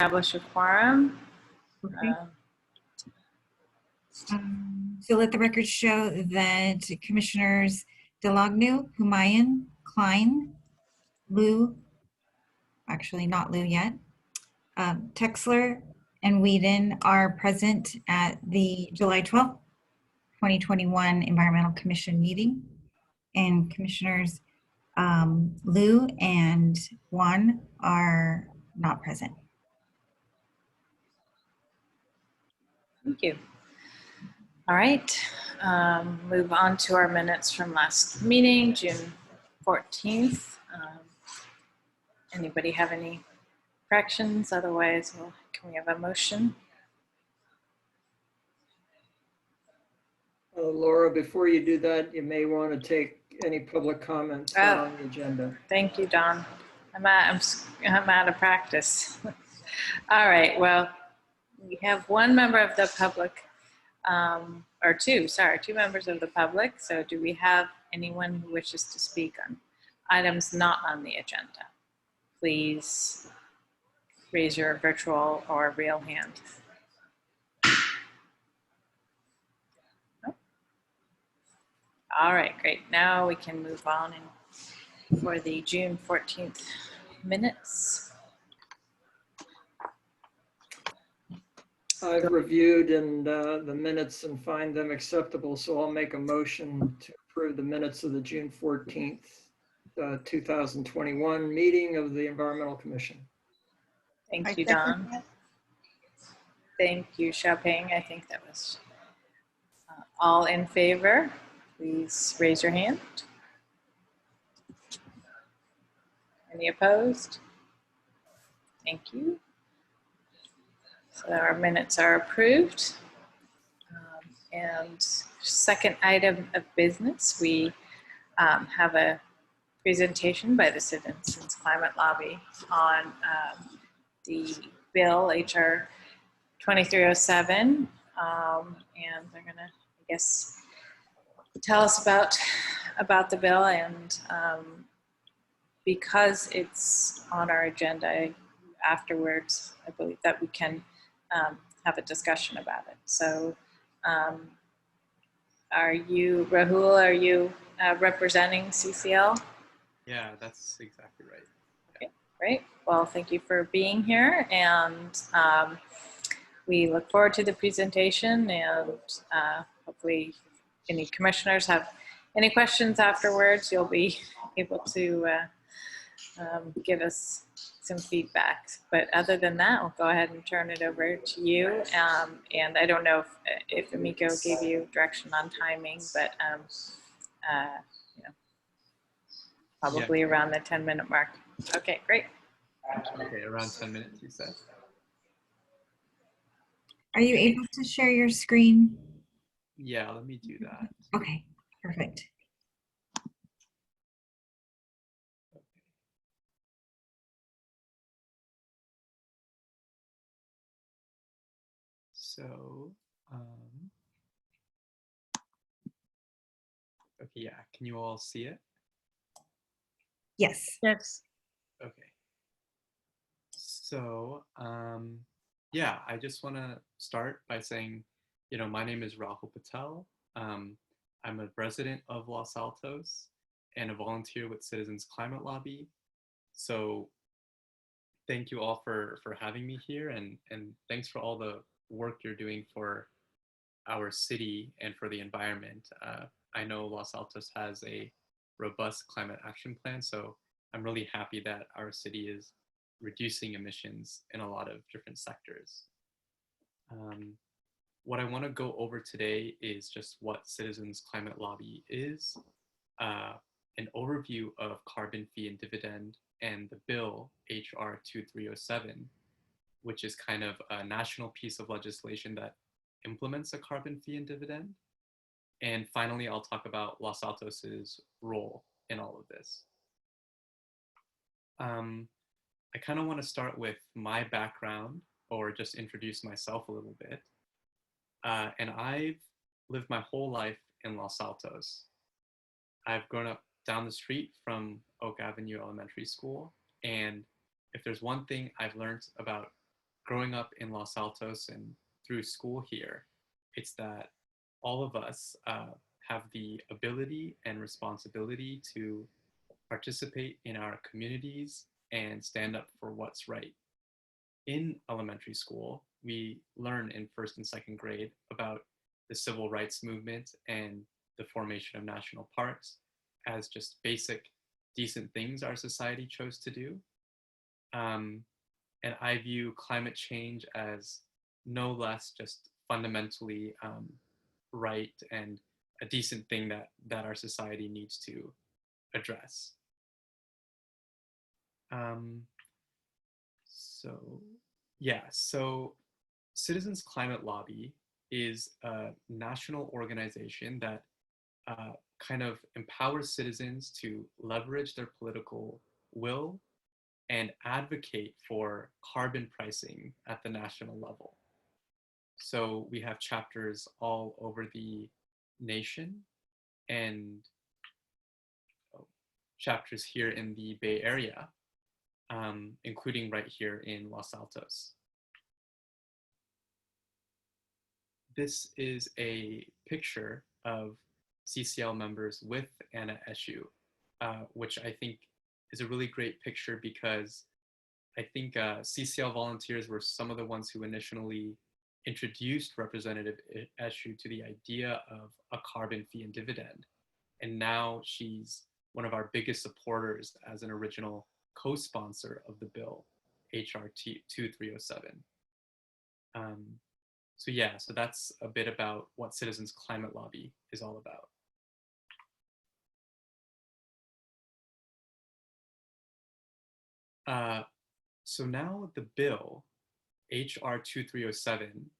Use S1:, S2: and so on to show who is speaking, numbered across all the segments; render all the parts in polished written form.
S1: Establish a quorum.
S2: Okay. So let the record show that Commissioners Delagnu, Humayun, Klein, Liu, actually not Liu yet, Texler, and Whedon are present at the July 12th, 2021 Environmental Commission meeting. And Commissioners Liu and Juan are not present.
S1: Thank you. All right, move on to our minutes from last meeting, June 14th. Anybody have any corrections? Otherwise, can we have a motion?
S3: Laura, before you do that, you may want to take any public comments on the agenda.
S1: Thank you, Don. I'm out of practice. All right, well, we have one member of the public, or two members of the public. So do we have anyone who wishes to speak on items not on the agenda? Please raise your virtual or real hand. Nope. All right, great. Now we can move on for the June 14th minutes.
S3: I've reviewed the minutes and find them acceptable, so I'll make a motion to approve the minutes of the June 14th, 2021 meeting of the Environmental Commission.
S1: Thank you, Don. Thank you, Xiaoping. I think that was all in favor. Please raise your hand. Any opposed? Thank you. So our minutes are approved. And second item of business, we have a presentation by the Citizens Climate Lobby on the bill, HR 2307. And they're gonna, I guess, tell us about the bill, and because it's on our agenda afterwards, I believe that we can have a discussion about it. So are you, Rahul, are you representing CCL?
S4: Yeah, that's exactly right.
S1: Okay, great. Well, thank you for being here, and we look forward to the presentation, and hopefully if any commissioners have any questions afterwards, you'll be able to give us some feedback. But other than that, I'll go ahead and turn it over to you. And I don't know if Amico gave you direction on timing, but you know, probably around the 10-minute mark. Okay, great.
S4: Okay, around 10 minutes, you said.
S2: Are you able to share your screen?
S4: Yeah, let me do that.
S2: Okay, perfect.
S4: So, okay, yeah, can you all see it?
S2: Yes.
S1: Yes.
S4: Okay. So, yeah, I just want to start by saying, you know, my name is Rahul Patel. I'm a resident of Los Altos and a volunteer with Citizens Climate Lobby. So thank you all for having me here, and thanks for all the work you're doing for our city and for the environment. I know Los Altos has a robust climate action plan, so I'm really happy that our city is reducing emissions in a lot of different sectors. What I want to go over today is just what Citizens Climate Lobby is, an overview of carbon fee and dividend, and the bill HR 2307, which is kind of a national piece of legislation that implements a carbon fee and dividend. And finally, I'll talk about Los Altos's role in all of this. I kind of want to start with my background, or just introduce myself a little bit. And I've lived my whole life in Los Altos. I've grown up down the street from Oak Avenue Elementary School. And if there's one thing I've learned about growing up in Los Altos and through school here, it's that all of us have the ability and responsibility to participate in our communities and stand up for what's right. In elementary school, we learn in first and second grade about the civil rights movement and the formation of national parks as just basic, decent things our society chose to do. And I view climate change as no less just fundamentally right and a decent thing that our society needs to address. So yeah, so Citizens Climate Lobby is a national organization that kind of empowers citizens to leverage their political will and advocate for carbon pricing at the national level. So we have chapters all over the nation and chapters here in the Bay Area, including right here in Los Altos. This is a picture of CCL members with Anna Eshu, which I think is a really great picture because I think CCL volunteers were some of the ones who initially introduced Representative Eshu to the idea of a carbon fee and dividend. And now she's one of our biggest supporters as an original co-sponsor of the bill, HR 2307. So yeah, so that's a bit about what Citizens Climate Lobby is all about. So now the bill, HR 2307,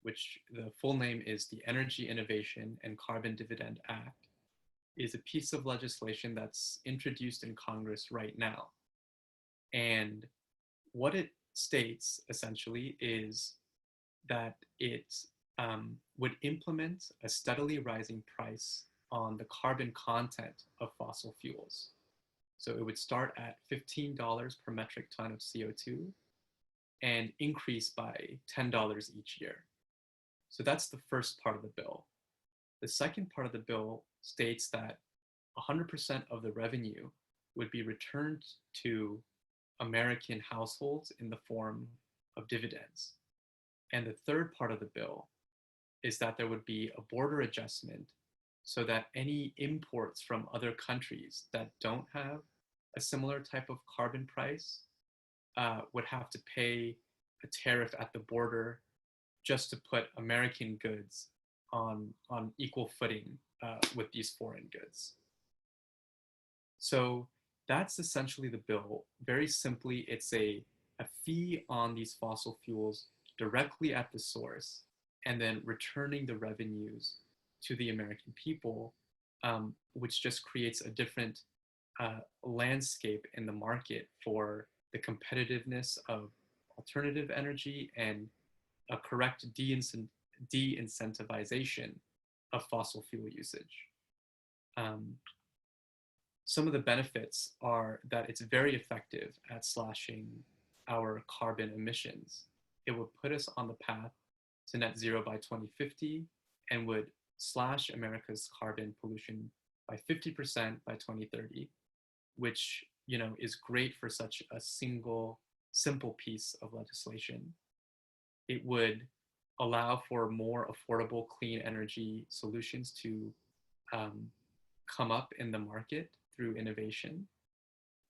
S4: which the full name is the Energy Innovation and Carbon Dividend Act, is a piece of legislation that's introduced in Congress right now. And what it states essentially is that it would implement a steadily rising price on the carbon content of fossil fuels. So it would start at $15 per metric ton of CO2 and increase by $10 each year. So that's the first part of the bill. The second part of the bill states that 100% of the revenue would be returned to American households in the form of dividends. And the third part of the bill is that there would be a border adjustment so that any imports from other countries that don't have a similar type of carbon price would have to pay a tariff at the border just to put American goods on equal footing with these foreign goods. So that's essentially the bill. Very simply, it's a fee on these fossil fuels directly at the source and then returning the revenues to the American people, which just creates a different landscape in the market for the competitiveness of alternative energy and a correct de-incentivization of fossil fuel usage. Some of the benefits are that it's very effective at slashing our carbon emissions. It would put us on the path to net zero by 2050 and would slash America's carbon pollution by 50% by 2030, which, you know, is great for such a simple piece of legislation. It would allow for more affordable clean energy solutions to come up in the market through innovation.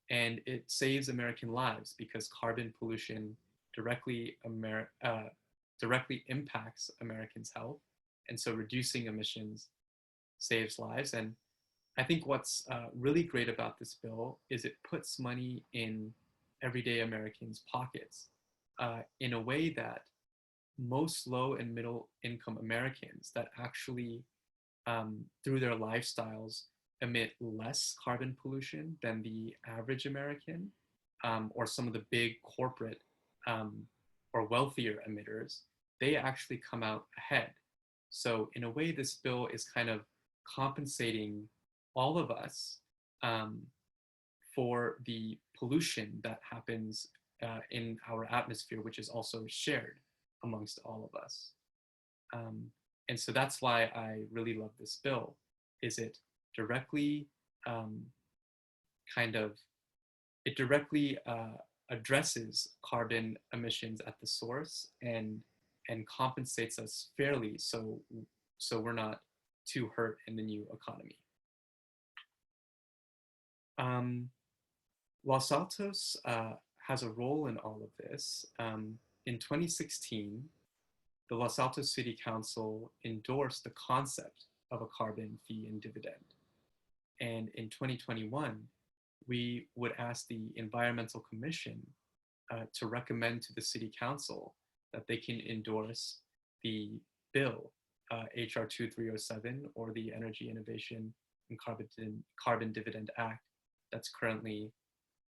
S4: And it saves American lives because carbon pollution directly impacts Americans' health. And so reducing emissions saves lives. And I think what's really great about this bill is it puts money in everyday Americans' pockets in a way that most low and middle income Americans that actually, through their lifestyles, emit less carbon pollution than the average American, or some of the big corporate or wealthier emitters, they actually come out ahead. So in a way, this bill is kind of compensating all of us for the pollution that happens in our atmosphere, which is also shared amongst all of us. And so that's why I really love this bill, is it directly it directly addresses carbon emissions at the source and compensates us fairly, so we're not too hurt in the new economy. Los Altos has a role in all of this. In 2016, the Los Altos City Council endorsed the concept of a carbon fee and dividend. And in 2021, we would ask the Environmental Commission to recommend to the City Council that they can endorse the bill, HR 2307, or the Energy Innovation and Carbon Dividend Act that's currently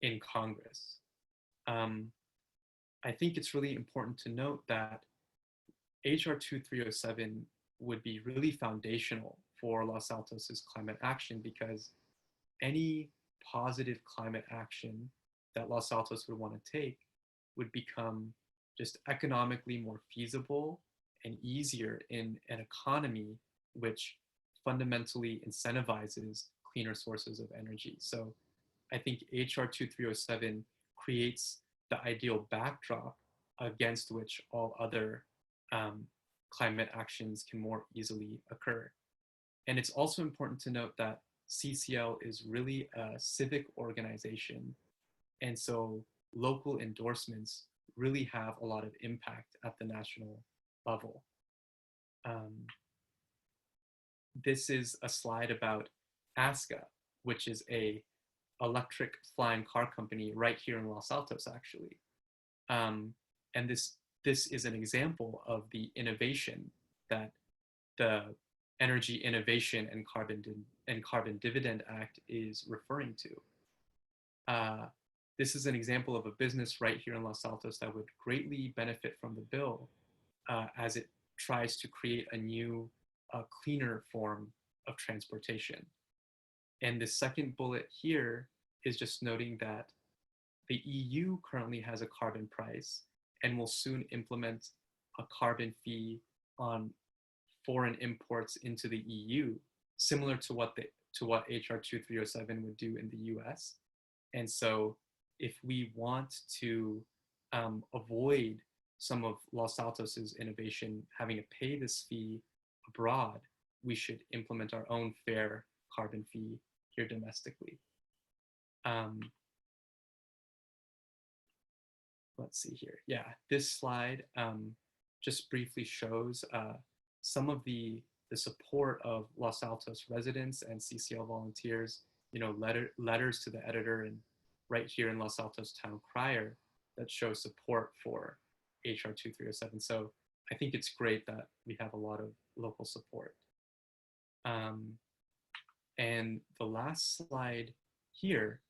S4: in Congress. I think it's really important to note that HR 2307 would be really foundational for Los Altos' climate action, because any positive climate action that Los Altos would want to take would become just economically more feasible and easier in an economy which fundamentally incentivizes cleaner sources of energy. So I think HR 2307 creates the ideal backdrop against which all other climate actions can more easily occur. And it's also important to note that CCL is really a civic organization, and so local endorsements really have a lot of impact at the national level. This is a slide about ASCA, which is a electric flying car company right here in Los Altos, actually. And this is an example of the innovation that the Energy Innovation and Carbon Dividend Act is referring to. This is an example of a business right here in Los Altos that would greatly benefit from the bill as it tries to create a new, cleaner form of transportation. And the second bullet here is just noting that the EU currently has a carbon price and will soon implement a carbon fee on foreign imports into the EU, similar to what HR 2307 would do in the US. And so if we want to avoid some of Los Altos' innovation having to pay this fee abroad, we should implement our own fair carbon fee here domestically. Let's see here. Yeah, this slide just briefly shows some of the support of Los Altos residents and CCL volunteers, letters to the editor and right here in Los Altos Town Crier that show support for HR 2307. So I think it's great that we have a lot of local support. And the last slide here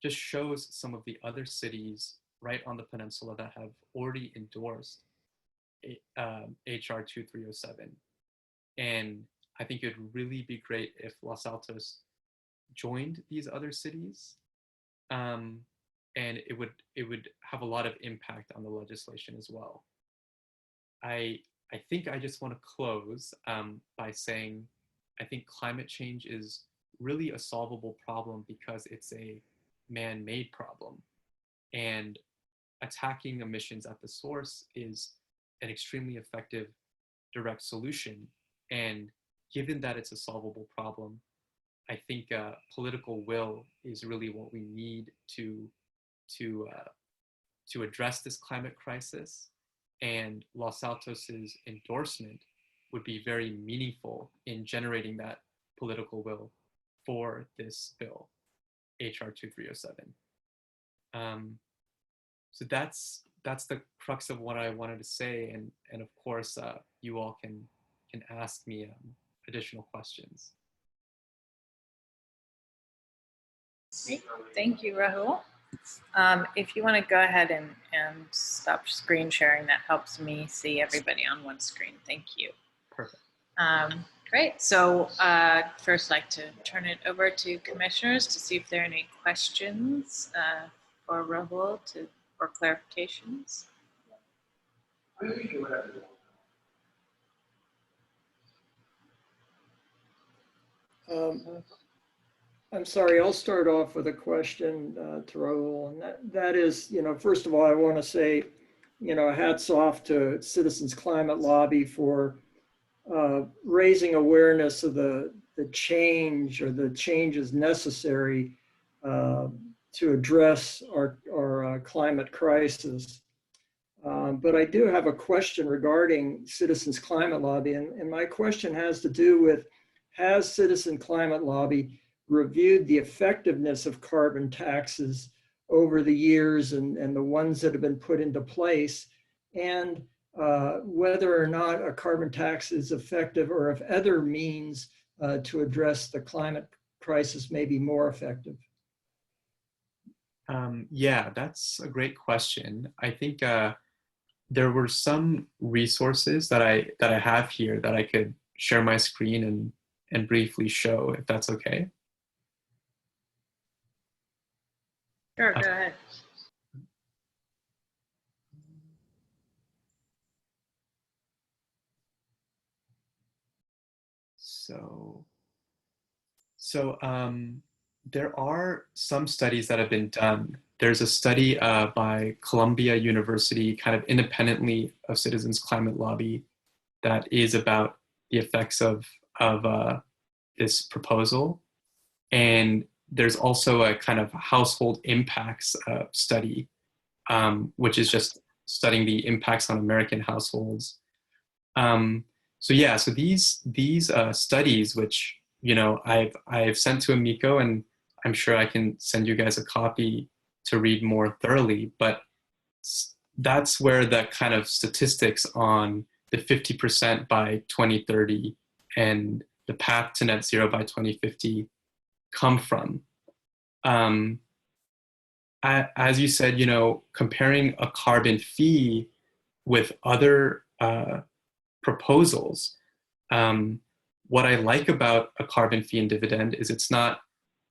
S4: just shows some of the other cities right on the peninsula that have already endorsed HR 2307. And I think it would really be great if Los Altos joined these other cities. And it would have a lot of impact on the legislation as well. I think I just want to close by saying I think climate change is really a solvable problem because it's a man-made problem. And attacking emissions at the source is an extremely effective direct solution. And given that it's a solvable problem, I think political will is really what we need to address this climate crisis. And Los Altos' endorsement would be very meaningful in generating that political will for this bill, HR 2307. So that's the crux of what I wanted to say, and of course you all can ask me additional questions.
S1: Great. Thank you, Rahul. If you want to go ahead and stop screen sharing, that helps me see everybody on one screen. Thank you.
S4: Perfect.
S1: Great. So first, I'd like to turn it over to commissioners to see if there are any questions for Rahul or clarifications?
S3: I'm sorry, I'll start off with a question to Raul, and that is, first of all, I want to say, hats off to Citizens Climate Lobby for raising awareness of the change or the changes necessary to address our climate crisis. But I do have a question regarding Citizens Climate Lobby, and my question has to do with, has Citizen Climate Lobby reviewed the effectiveness of carbon taxes over the years and the ones that have been put into place, and whether or not a carbon tax is effective, or if other means to address the climate crisis may be more effective?
S4: Yeah, that's a great question. I think there were some resources that I have here that I could share my screen and briefly show, if that's okay.
S1: Sure, go ahead.
S4: There are some studies that have been done. There's a study by Columbia University, kind of independently of Citizens Climate Lobby, that is about the effects of this proposal. And there's also a kind of household impacts study, which is just studying the impacts on American households. So these studies, which I've sent to Amico, and I'm sure I can send you guys a copy to read more thoroughly. But that's where the kind of statistics on the 50% by 2030 and the path to net zero by 2050 come from. As you said, comparing a carbon fee with other proposals, what I like about a carbon fee and dividend is it's not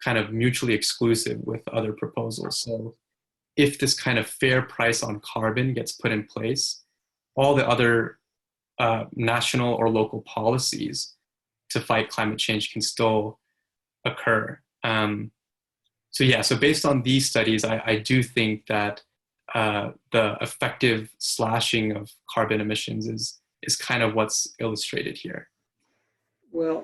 S4: kind of mutually exclusive with other proposals. So if this kind of fair price on carbon gets put in place, all the other national or local policies to fight climate change can still occur. So based on these studies, I do think that the effective slashing of carbon emissions is kind of what's illustrated here.
S3: Well,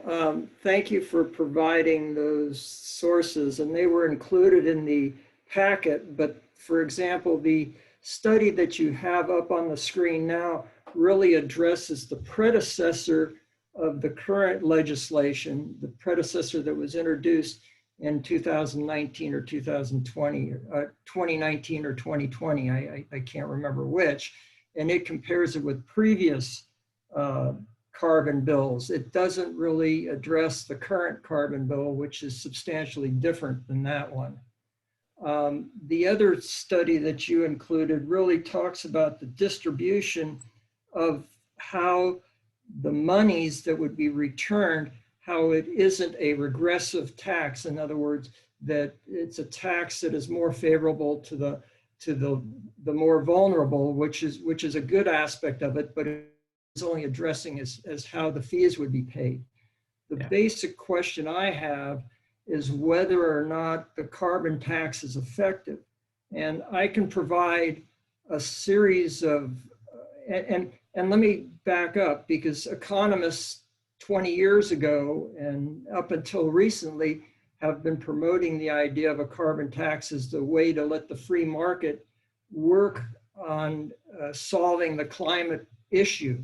S3: thank you for providing those sources, and they were included in the packet. But for example, the study that you have up on the screen now really addresses the predecessor of the current legislation, the predecessor that was introduced in 2019 or 2020, 2019 or 2020, I can't remember which, and it compares it with previous carbon bills. It doesn't really address the current carbon bill, which is substantially different than that one. The other study that you included really talks about the distribution of how the monies that would be returned, how it isn't a regressive tax. In other words, that it's a tax that is more favorable to the more vulnerable, which is a good aspect of it, but it's only addressing as how the fees would be paid. The basic question I have is whether or not the carbon tax is effective. And I can provide a series of, and let me back up, because economists 20 years ago and up until recently have been promoting the idea of a carbon tax as the way to let the free market work on solving the climate issue.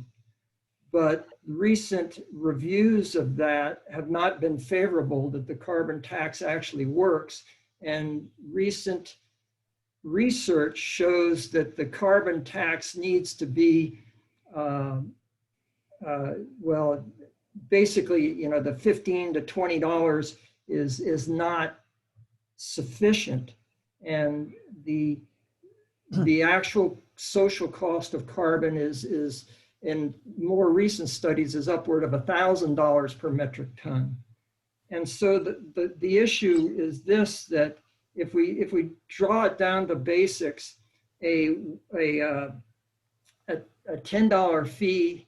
S3: But recent reviews of that have not been favorable, that the carbon tax actually works. And recent research shows that the carbon tax needs to be, well, basically, the $15 to $20 is not sufficient. And the actual social cost of carbon is in more recent studies is upward of $1,000 per metric ton. And so the issue is this, that if we draw it down to basics a $10 fee,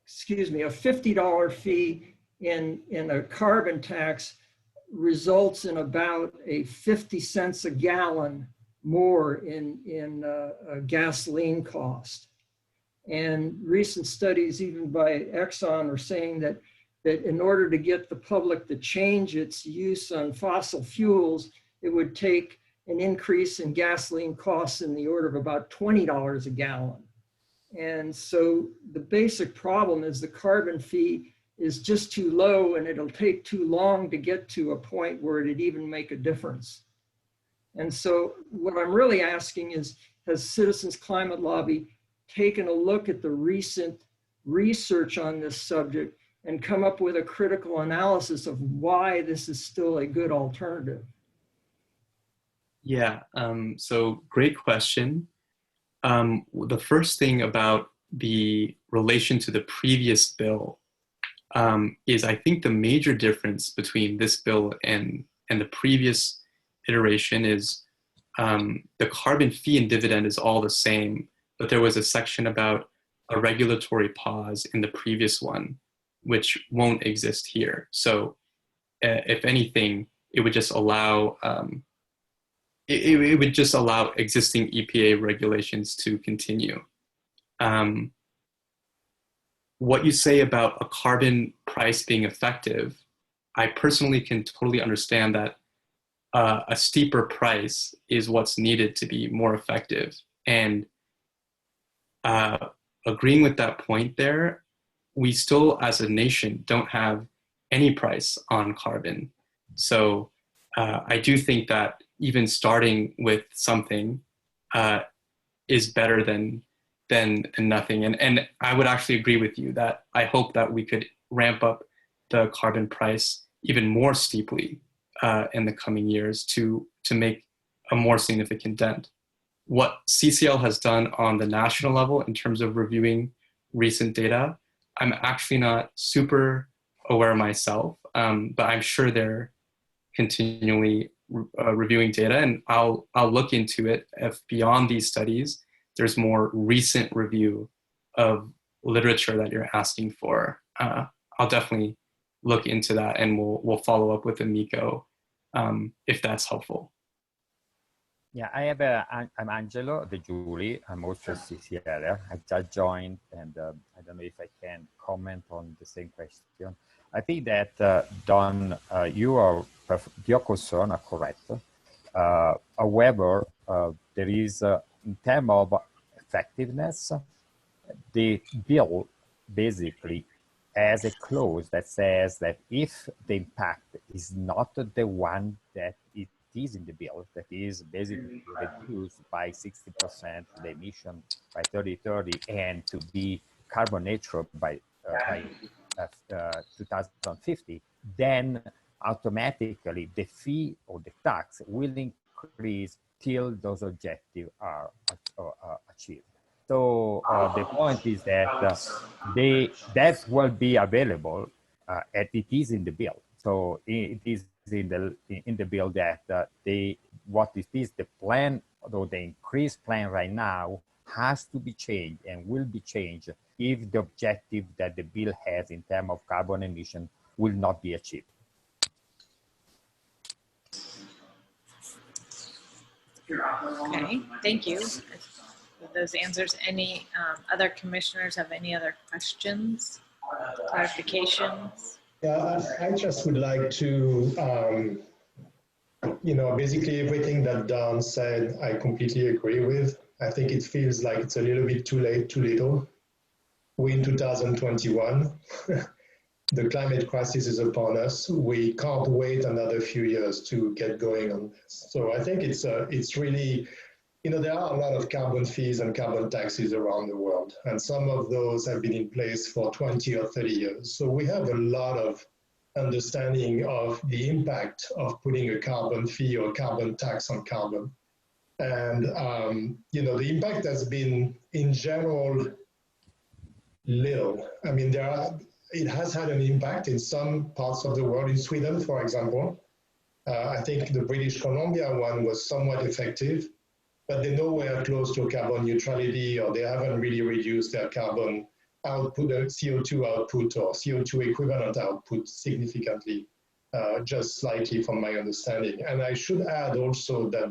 S3: excuse me, a $50 fee in a carbon tax results in about a 50 cents a gallon more in gasoline cost. And recent studies, even by Exxon, are saying that in order to get the public to change its use on fossil fuels, it would take an increase in gasoline costs in the order of about $20 a gallon. And so the basic problem is the carbon fee is just too low, and it'll take too long to get to a point where it'd even make a difference. And so what I'm really asking is, has Citizens Climate Lobby taken a look at the recent research on this subject and come up with a critical analysis of why this is still a good alternative?
S4: Yeah, so great question. The first thing about the relation to the previous bill is, I think the major difference between this bill and the previous iteration is the carbon fee and dividend is all the same, but there was a section about a regulatory pause in the previous one, which won't exist here. So if anything, it would just allow it would just allow existing EPA regulations to continue. What you say about a carbon price being effective, I personally can totally understand that a steeper price is what's needed to be more effective. And agreeing with that point there, we still as a nation don't have any price on carbon. So I do think that even starting with something is better than nothing. And I would actually agree with you that I hope that we could ramp up the carbon price even more steeply in the coming years to make a more significant dent. What CCL has done on the national level in terms of reviewing recent data, I'm actually not super aware myself, but I'm sure they're continually reviewing data, and I'll look into it if beyond these studies there's more recent review of literature that you're asking for. I'll definitely look into that, and we'll follow up with Amico if that's helpful.
S5: Yeah, I'm Angelo De Giuli. I'm also a CCL. I just joined, and I don't know if I can comment on the same question. I think that, Don, your concern are correct. However, there is, in terms of effectiveness, the bill basically has a clause that says that if the impact is not the one that it is in the bill, that is basically reduced by 60% the emission by 2030 and to be carbon neutral by 2050, then automatically the fee or the tax will increase till those objectives are achieved. So the point is that that will be available, and it is in the bill. So it is in the bill that what it is the plan, or the increased plan right now, has to be changed and will be changed if the objective that the bill has in terms of carbon emission will not be achieved.
S1: Okay, thank you for those answers. Any other commissioners have any other questions, clarifications?
S6: Yeah, I just would like to, basically everything that Don said, I completely agree with. I think it feels like it's a little bit too late, too little. We're in 2021. The climate crisis is upon us. We can't wait another few years to get going on this. So I think it's really, there are a lot of carbon fees and carbon taxes around the world, and some of those have been in place for 20 or 30 years. So we have a lot of understanding of the impact of putting a carbon fee or carbon tax on carbon. And, the impact has been, in general, little. I mean, it has had an impact in some parts of the world, in Sweden, for example. I think the British Columbia one was somewhat effective, but they're nowhere close to carbon neutrality, or they haven't really reduced their carbon output, CO2 output or CO2 equivalent output significantly, just slightly from my understanding. And I should add also that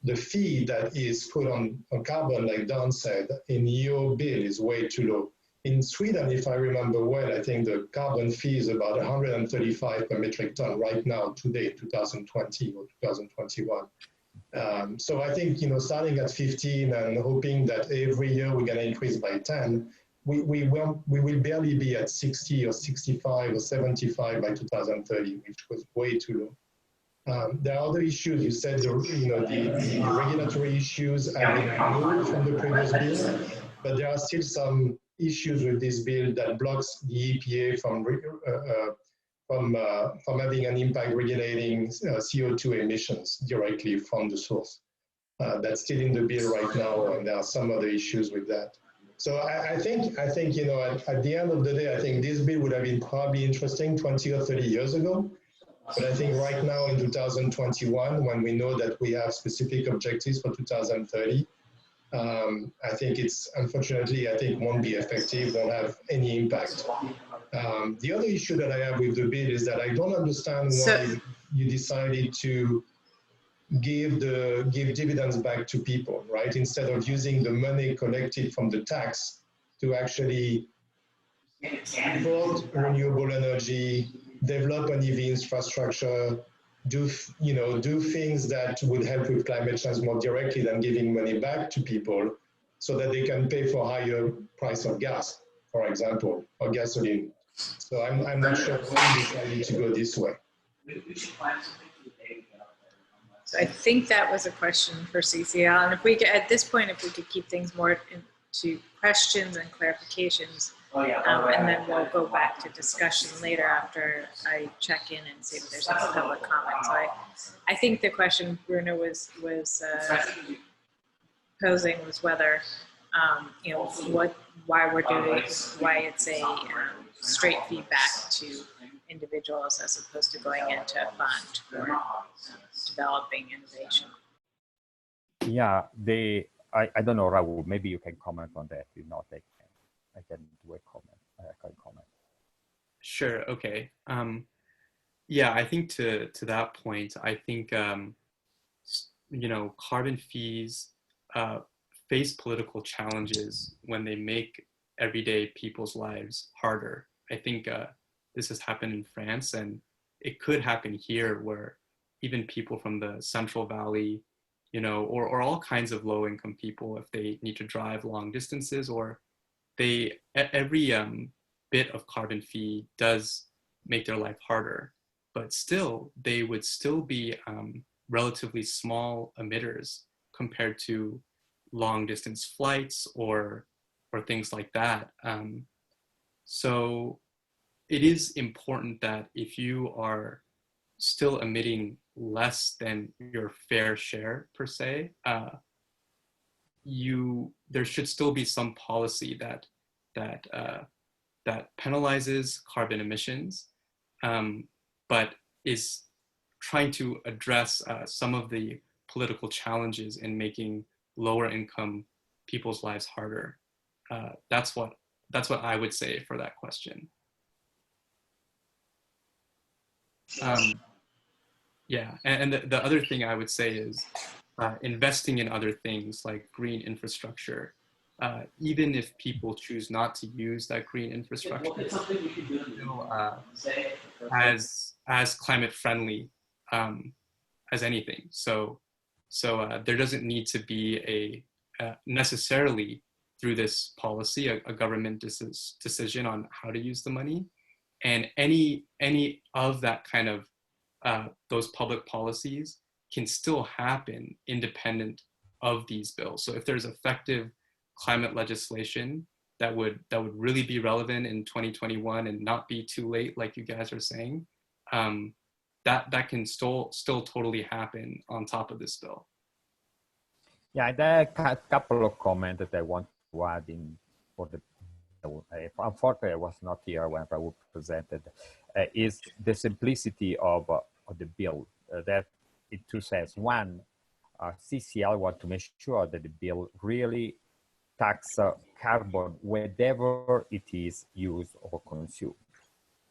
S6: the fee that is put on carbon, like Don said, in your bill is way too low. In Sweden, if I remember well, I think the carbon fee is about 135 per metric ton right now, today, 2020 or 2021. So I think, starting at 15 and hoping that every year we're going to increase by 10, we will barely be at 60 or 65 or 75 by 2030, which was way too low. There are other issues. You said the regulatory issues have been removed from the previous bill, but there are still some issues with this bill that blocks the EPA from having an impact regulating CO2 emissions directly from the source. That's still in the bill right now, and there are some other issues with that. So I think at the end of the day, I think this bill would have been probably interesting 20 or 30 years ago. But I think right now in 2021, when we know that we have specific objectives for 2030, I think it's, unfortunately, I think won't be effective, won't have any impact. The other issue that I have with the bill is that I don't understand why you decided to give dividends back to people, right? Instead of using the money collected from the tax to actually support renewable energy, develop an EV infrastructure, do things that would help with climate change more directly than giving money back to people so that they can pay for higher price of gas, for example, or gasoline. So I'm not sure why you decided to go this way.
S1: So I think that was a question for CCL. And if we could, at this point, if we could keep things more into questions and clarifications, and then we'll go back to discussion later after I check in and see if there's any public comment. So I think the question Bruno was posing was whether, why we're doing, why it's a straight feedback to individuals as opposed to going into a fund for developing innovation.
S5: Yeah, I don't know, Raul, maybe you can comment on that. If not, I can do a comment. I can comment.
S4: Sure. Okay. Yeah, I think to that point, I think carbon fees face political challenges when they make everyday people's lives harder. I think this has happened in France, and it could happen here, where even people from the Central Valley, or all kinds of low-income people, if they need to drive long distances, or every bit of carbon fee does make their life harder, but still they would still be relatively small emitters compared to long distance flights or things like that. So it is important that if you are still emitting less than your fair share per se, there should still be some policy that penalizes carbon emissions, but is trying to address some of the political challenges in making lower income people's lives harder. That's what I would say for that question. Yeah, and the other thing I would say is investing in other things like green infrastructure. Even if people choose not to use that green infrastructure, it's still as climate friendly as anything. So there doesn't need to be necessarily through this policy a government decision on how to use the money, and any of that kind of those public policies can still happen independent of these bills. So if there's effective climate legislation that would really be relevant in 2021 and not be too late, like you guys are saying, that can still totally happen on top of this bill.
S5: Yeah, there are a couple of comments that I want to add in for the. Unfortunately, I was not here when Raul presented. Is the simplicity of of the bill. That in two sense. One, CCL want to make sure that the bill really tax carbon wherever it is used or consumed.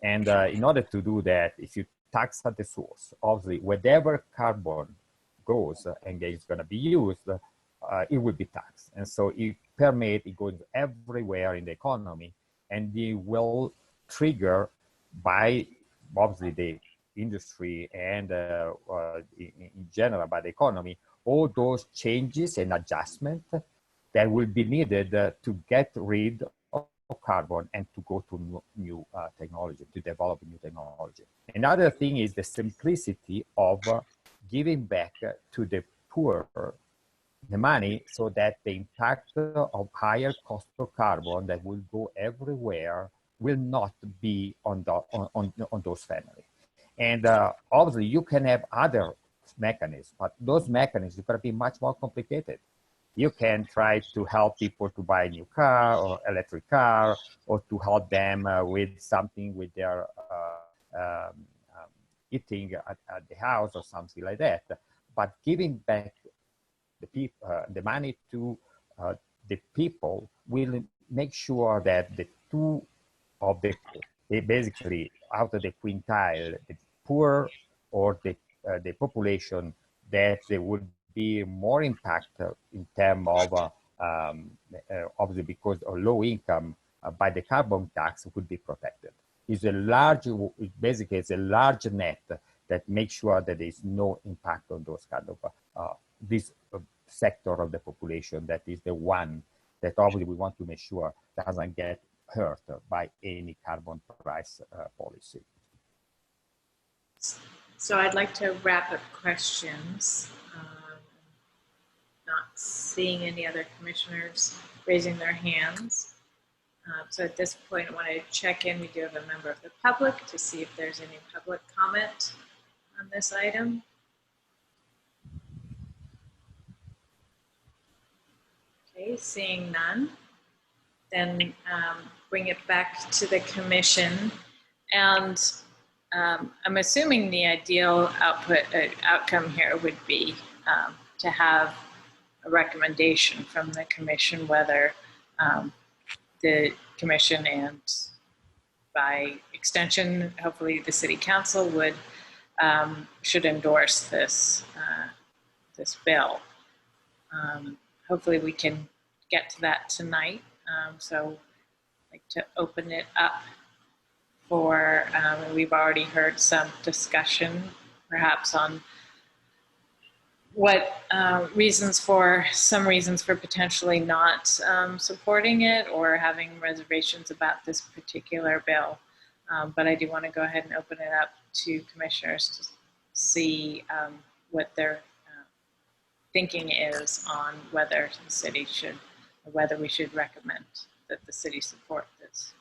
S5: And in order to do that, if you tax at the source, obviously, wherever carbon goes and is going to be used, it will be taxed. And so it permeates, it goes everywhere in the economy, and it will trigger by, obviously, the industry and in general by the economy, all those changes and adjustments that will be needed to get rid of carbon and to go to new technology, to develop new technology. Another thing is the simplicity of giving back to the poor the money, so that the impact of higher cost of carbon that will go everywhere will not be on those families. And obviously you can have other mechanisms, but those mechanisms are going to be much more complicated. You can try to help people to buy a new car or electric car, or to help them with something with their eating at the house or something like that. But giving back the people, the money to the people will make sure that the two of the basically out of the quintile, the poor or the population, that there would be more impact in terms of obviously because of low income by the carbon tax would be protected. It's a large, basically it's a large net that makes sure that there is no impact on those kind of this sector of the population that is the one that obviously we want to make sure doesn't get hurt by any carbon price policy.
S1: So I'd like to wrap up questions. Not seeing any other commissioners raising their hands. So at this point, I want to check in. We do have a member of the public to see if there's any public comment on this item. Okay, seeing none, then bring it back to the commission. And I'm assuming the ideal outcome here would be to have a recommendation from the commission, whether the commission and by extension, hopefully the city council would should endorse this this bill. Hopefully we can get to that tonight. So I'd like to open it up for, we've already heard some discussion perhaps on what reasons for potentially not supporting it or having reservations about this particular bill. But I do want to go ahead and open it up to commissioners to see what their thinking is on whether the city should, or whether we should recommend that the city support this.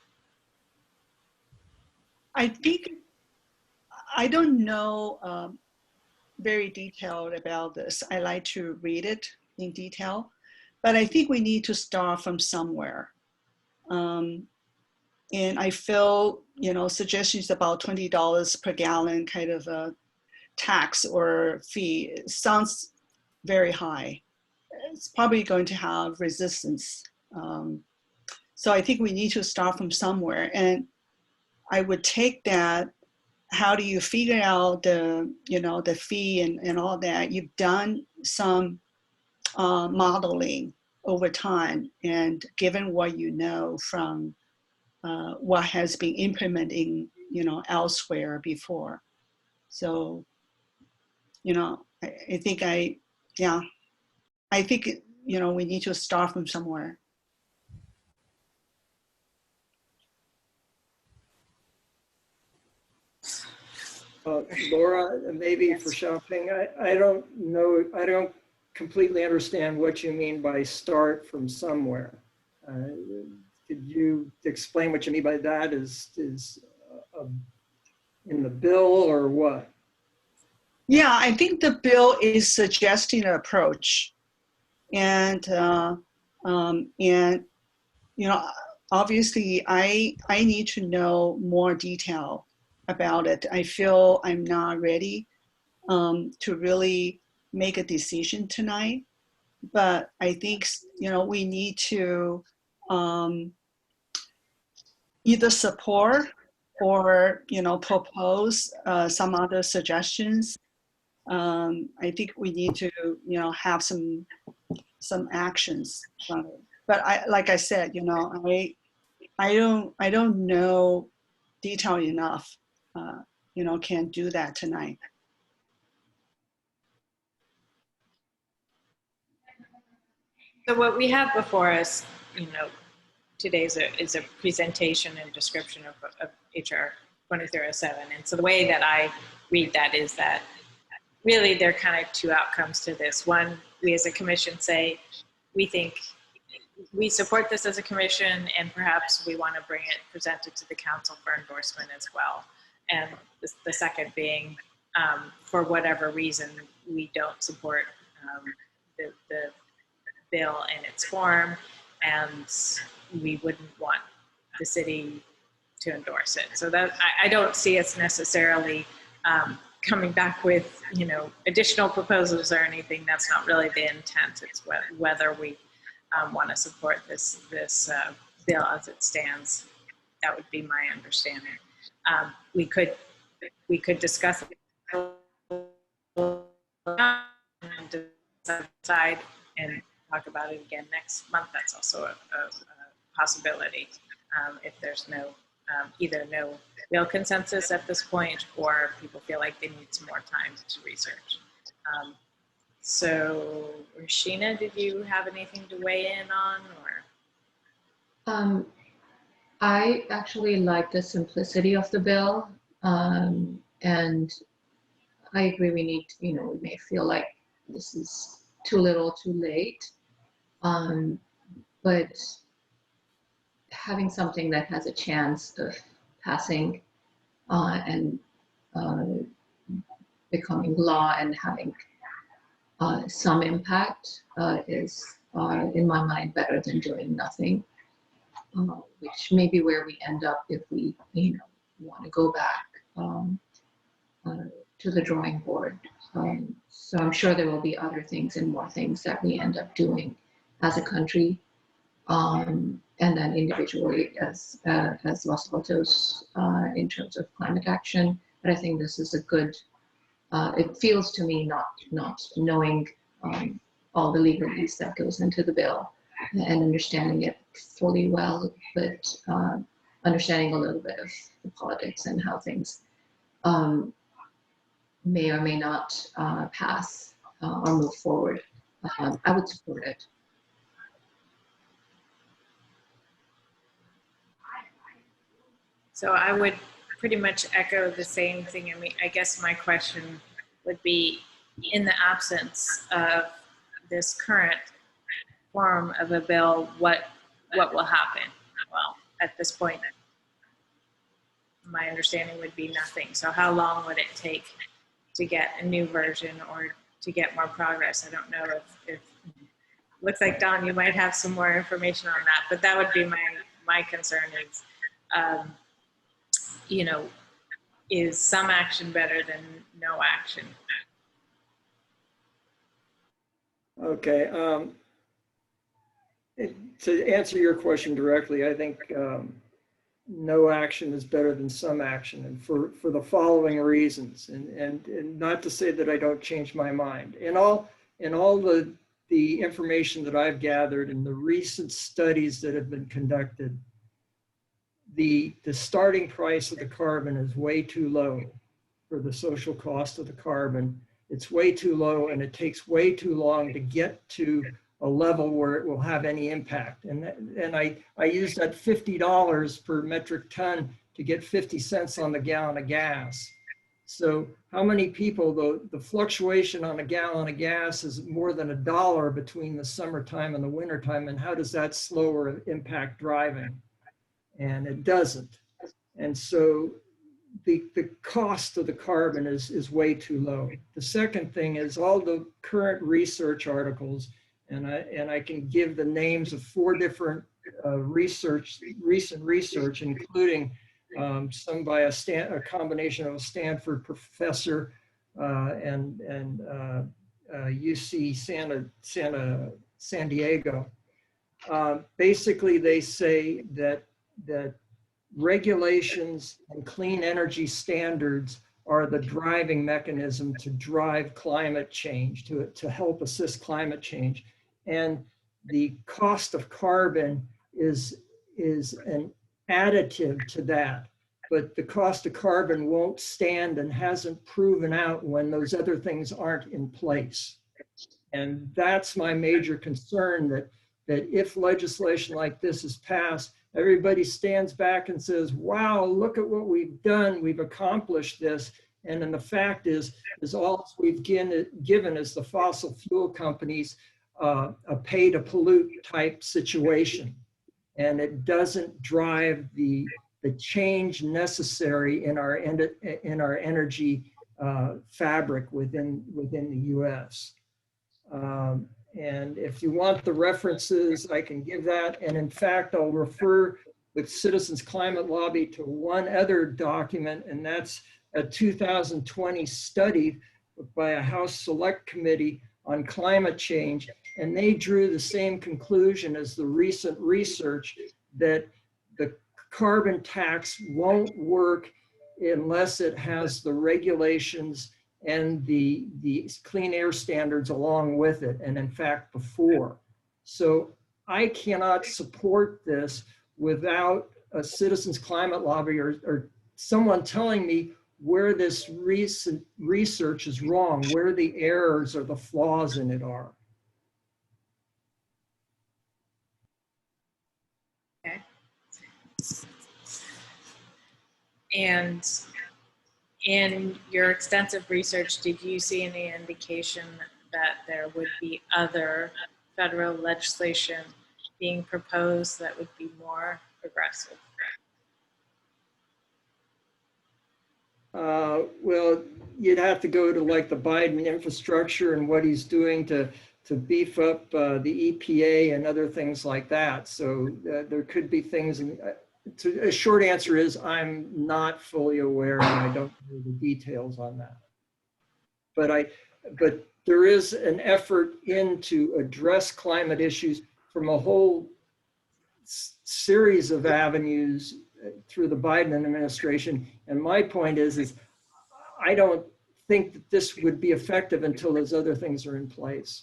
S7: I think, I don't know very detailed about this. I like to read it in detail, but I think we need to start from somewhere. And I feel, you know, suggestions about $20 per gallon kind of a tax or fee sounds very high. It's probably going to have resistance. So I think we need to start from somewhere. And I would take that, how do you figure out the, you know, the fee and all that? You've done some modeling over time, and given what you know from what has been implementing, you know, elsewhere before. So, you know, I think I think, you know, we need to start from somewhere.
S3: Laura, maybe for Xiaoping, I don't know, I don't completely understand what you mean by start from somewhere. Could you explain what you mean by that? Is in the bill or what?
S7: Yeah, I think the bill is suggesting an approach, and you know, obviously I need to know more detail about it. I feel I'm not ready to really make a decision tonight. But I think, we need to either support or, propose some other suggestions. I think we need to, have some actions from it. But like I said, I don't know detail enough, can't do that tonight.
S1: So what we have before us, today is a presentation and description of HR 2307. And so the way that I read that is that really there are kind of two outcomes to this. One, we as a commission say, we think we support this as a commission, and perhaps we want to bring it presented to the council for endorsement as well. And the second being, for whatever reason, we don't support the bill in its form, and we wouldn't want the city to endorse it. So that I don't see us necessarily coming back with additional proposals or anything. That's not really the intent. It's whether we want to support this bill as it stands. That would be my understanding. We could discuss it and decide and talk about it again next month. That's also a possibility if there's either no real consensus at this point, or people feel like they need some more time to research. So, Rashina, did you have anything to weigh in on, or?
S8: I actually like the simplicity of the bill, and I agree. We need, we may feel like this is too little, too late, but having something that has a chance of passing and becoming law and having some impact is, in my mind, better than doing nothing, which may be where we end up if we, want to go back to the drawing board. So I'm sure there will be other things and more things that we end up doing as a country, and then individually as Los Altos in terms of climate action. But I think this is a good. It feels to me, not knowing all the legalese that goes into the bill and understanding it fully well, but understanding a little bit of the politics and how things may or may not pass or move forward. I would support it.
S1: So I would pretty much echo the same thing. I mean, I guess my question would be, in the absence of this current form of a bill, what will happen? Well, at this point, my understanding would be nothing. So how long would it take to get a new version or to get more progress? I don't know if looks like, Don, you might have some more information on that, but that would be my concern is, is some action better than no action?
S3: Okay. To answer your question directly, I think no action is better than some action, and for the following reasons, and not to say that I don't change my mind. In all the information that I've gathered in the recent studies that have been conducted, the starting price of the carbon is way too low for the social cost of the carbon. It's way too low, and it takes way too long to get to a level where it will have any impact. And I use that $50 per metric ton to get 50 cents on the gallon of gas. So how many people, the fluctuation on a gallon of gas is more than $1 between the summertime and the wintertime, and how does that slow or impact driving? And it doesn't. And so the cost of the carbon is way too low. The second thing is all the current research articles, and I can give the names of 4 different recent research, including sung by a combination of a Stanford professor and UC San Diego. Basically, they say that regulations and clean energy standards are the driving mechanism to drive climate change, to help assist climate change. And the cost of carbon is an additive to that. But the cost of carbon won't stand and hasn't proven out when those other things aren't in place. And that's my major concern, that if legislation like this is passed, everybody stands back and says, wow, look at what we've done. We've accomplished this. And then the fact is all we've given is the fossil fuel companies a pay to pollute type situation. And it doesn't drive the change necessary in our energy fabric within the US. And if you want the references, I can give that. And in fact, I'll refer with Citizens Climate Lobby to one other document, and that's a 2020 study by a House Select Committee on climate change. And they drew the same conclusion as the recent research, that the carbon tax won't work unless it has the regulations and the clean air standards along with it, and in fact before. So I cannot support this without a Citizens Climate Lobby or someone telling me where this recent research is wrong, where the errors or the flaws in it are.
S1: Okay. And in your extensive research, did you see any indication that there would be other federal legislation being proposed that would be more aggressive?
S3: Well, you'd have to go to like the Biden infrastructure and what he's doing to beef up the EPA and other things like that. So there could be things. A short answer is I'm not fully aware, and I don't know the details on that. But there is an effort to address climate issues from a whole series of avenues through the Biden administration. And my point is I don't think that this would be effective until those other things are in place.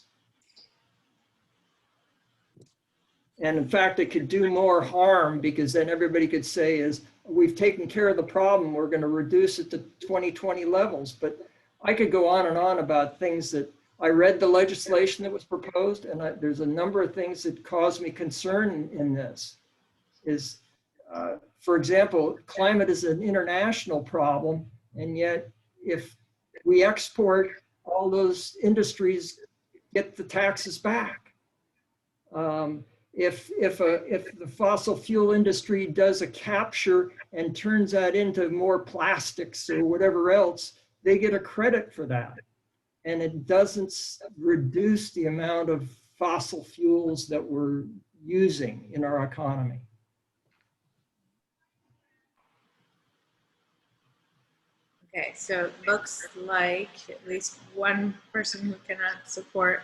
S3: And in fact, it could do more harm, because then everybody could say we've taken care of the problem, we're going to reduce it to 2020 levels. But I could go on and on about things that I read the legislation that was proposed, and there's a number of things that cause me concern in this. For example, climate is an international problem, and yet if we export, all those industries get the taxes back. If the fossil fuel industry does a capture and turns that into more plastics or whatever else, they get a credit for that. And it doesn't reduce the amount of fossil fuels that we're using in our economy.
S1: Okay, so it looks like at least one person who cannot support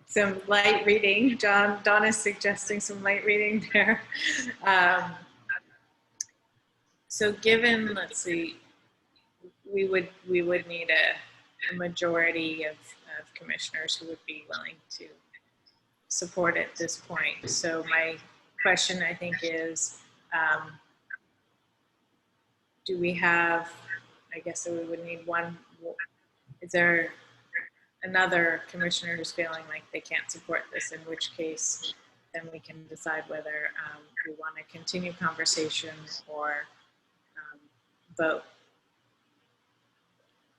S1: some light reading. Don is suggesting some light reading there. So given, let's see, we would need a majority of commissioners who would be willing to support at this point. So my question, I think, is, do we have, I guess that we would need one, is there another commissioner who's feeling like they can't support this, in which case then we can decide whether we want to continue conversation or vote?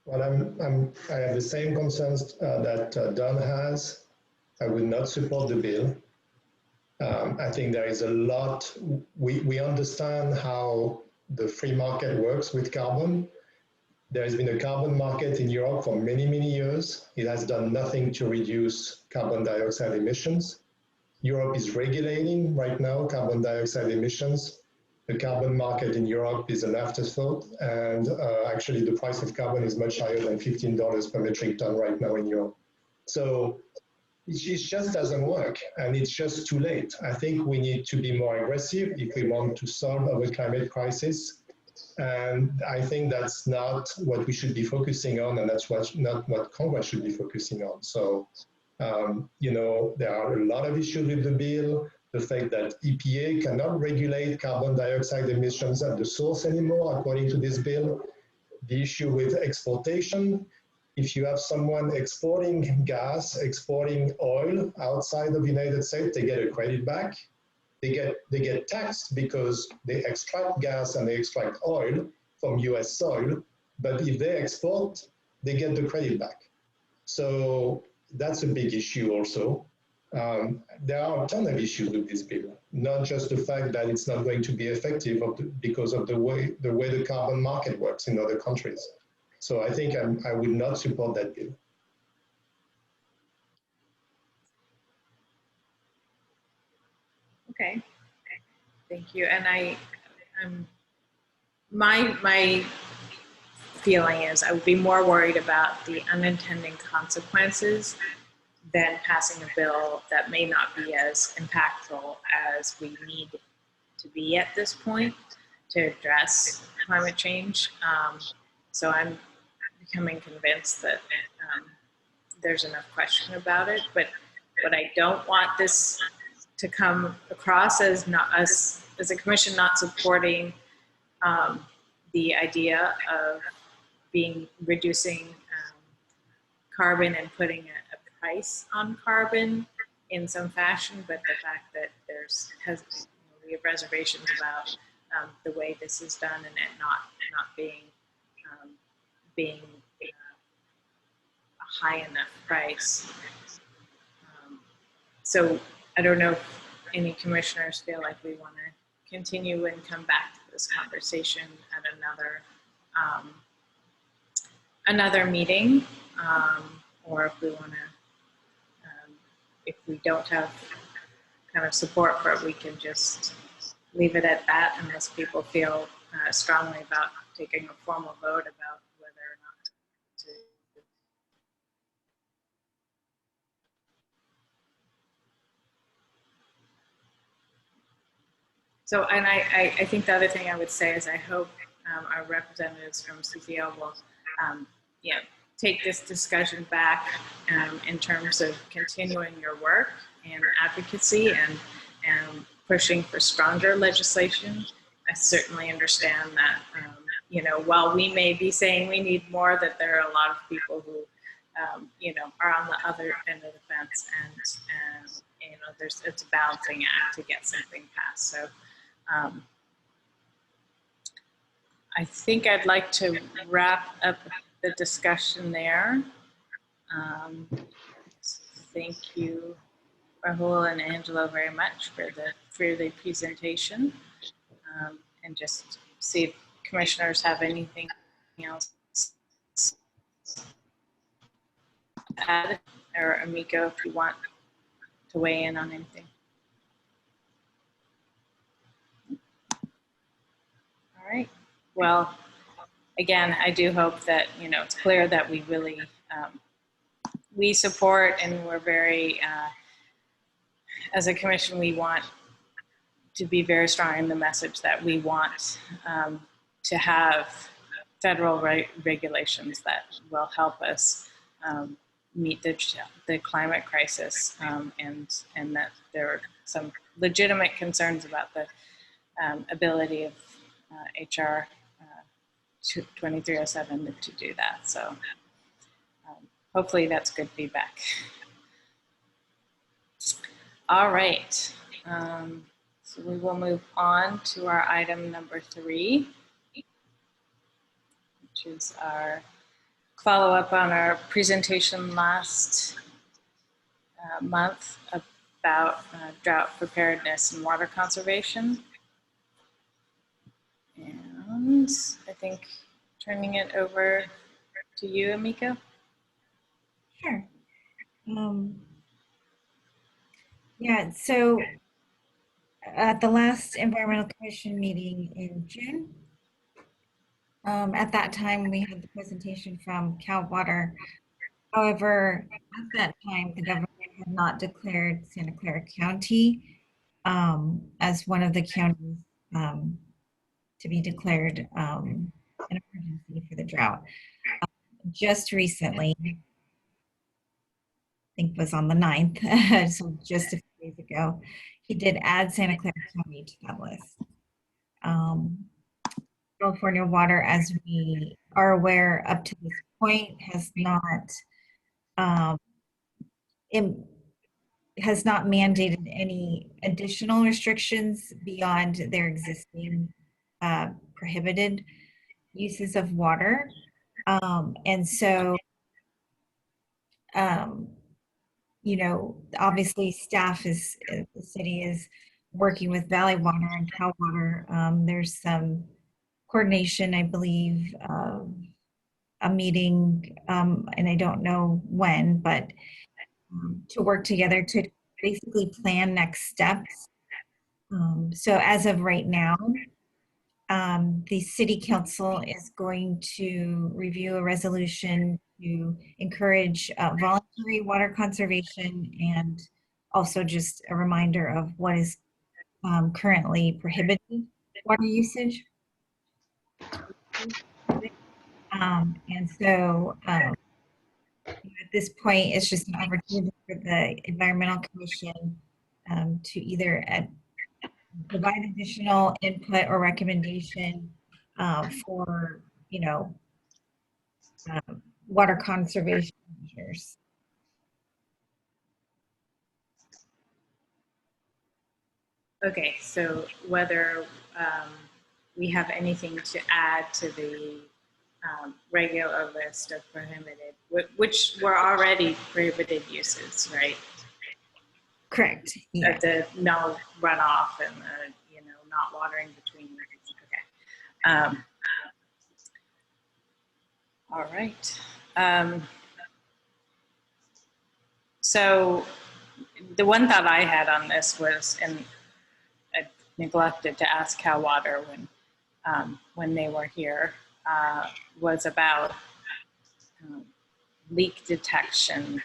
S6: Well, I have the same concerns that Don has. I would not support the bill. I think there is a lot, we understand how the free market works with carbon. There has been a carbon market in Europe for many, many years. It has done nothing to reduce carbon dioxide emissions. Europe is regulating right now carbon dioxide emissions. The carbon market in Europe is an afterthought, and actually the price of carbon is much higher than $15 per metric ton right now in Europe. So it just doesn't work, and it's just too late. I think we need to be more aggressive if we want to solve our climate crisis. And I think that's not what we should be focusing on, and that's not what Congress should be focusing on. So, you know, there are a lot of issues with the bill. The fact that EPA cannot regulate carbon dioxide emissions at the source anymore, according to this bill. The issue with exportation. If you have someone exporting gas, exporting oil outside of the United States, they get a credit back. They get taxed because they extract gas and they extract oil from US soil, but if they export, they get the credit back. So that's a big issue also. There are a ton of issues with this bill, not just the fact that it's not going to be effective because of the way the carbon market works in other countries. So I think I would not support that bill.
S1: Okay, thank you. And my feeling is I would be more worried about the unintended consequences than passing a bill that may not be as impactful as we need to be at this point to address climate change. So I'm becoming convinced that there's enough question about it, but I don't want this to come across as not us as a commission not supporting the idea of reducing carbon and putting a price on carbon in some fashion, but the fact that we have reservations about the way this is done and it not being a high enough price. So I don't know if any commissioners feel like we want to continue and come back to this conversation at another meeting, or if we want to, if we don't have kind of support for it, we can just leave it at that unless people feel strongly about taking a formal vote about whether or not to. So, and I think the other thing I would say is I hope our representatives from CCL will, take this discussion back in terms of continuing your work and advocacy and pushing for stronger legislation. I certainly understand that, while we may be saying we need more, that there are a lot of people who, are on the other end of the fence, and it's a balancing act to get something passed. So I think I'd like to wrap up the discussion there. Thank you, Rahul and Angelo, very much for the presentation, and just see if commissioners have anything else to add, or Amico, if you want to weigh in on anything. All right. Well, again, I do hope that, it's clear that we really, we support, and we're very, as a commission, we want to be very strong in the message that we want to have federal regulations that will help us meet the climate crisis, and that there are some legitimate concerns about the ability of HR 2307 to do that. So hopefully that's good feedback. All right, so we will move on to our item number 3, which is our follow-up on our presentation last month about drought preparedness and water conservation. And I think turning it over to you, Amico.
S2: Sure. Yeah, so at the last Environmental Commission meeting in June, at that time we had the presentation from Cal Water. However, at that time, the government had not declared Santa Clara County as one of the counties to be declared an emergency for the drought. Just recently, I think it was on the 9th, so just a few days ago, he did add Santa Clara County to that list. California Water, as we are aware, up to this point, has not mandated any additional restrictions beyond their existing prohibited uses of water. And so, you know, obviously staff the city is working with Valley Water and Cal Water. There's some coordination, I believe, a meeting, and I don't know when, but to work together to basically plan next steps. So as of right now, the city council is going to review a resolution to encourage voluntary water conservation, and also just a reminder of what is currently prohibited water usage. And so at this point, it's just an opportunity for the Environmental Commission to either provide additional input or recommendation for, you know, water conservation measures.
S1: Okay, so whether we have anything to add to the regular list of prohibited, which were already prohibited uses, right?
S2: Correct. Yeah.
S1: The no runoff and the, you know, not watering between rains. Okay. All right. So the one thought I had on this was, and I neglected to ask Cal Water when they were here, was about leak detection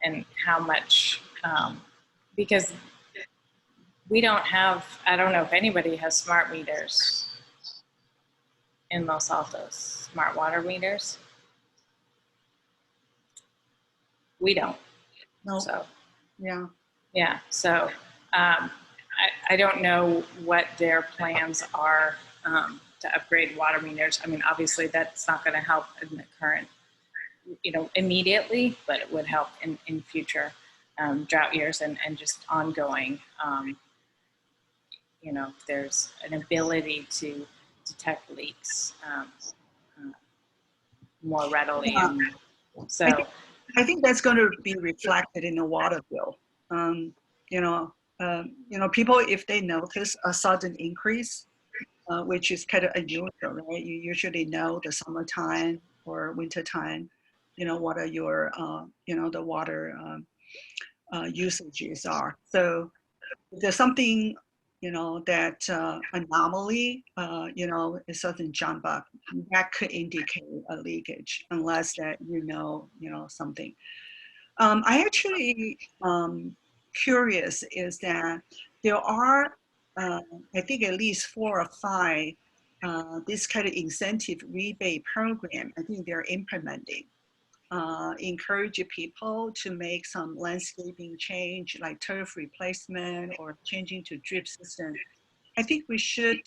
S1: and how much, because we don't have, I don't know if anybody has smart meters in Los Altos, smart water meters. We don't.
S7: No.
S1: So,
S7: Yeah.
S1: yeah. So I don't know what their plans are to upgrade water meters. I mean, obviously that's not going to help in the current, you know, immediately, but it would help in future drought years and just ongoing. You know, there's an ability to detect leaks more readily.
S7: Yeah.
S1: And so
S7: I think that's going to be reflected in the water bill. You know, people, if they notice a sudden increase, which is kind of unusual, right? You usually know the summertime or wintertime, you know, what are your, you know, the water usages are. So if there's something, you know, that anomaly, you know, a sudden jump up, that could indicate a leakage, unless that you know something. I actually curious is that there are, I think at least 4 or 5 this kind of incentive rebate program. I think they're implementing. Encourage people to make some landscaping change, like turf replacement or changing to drip system. I think we should,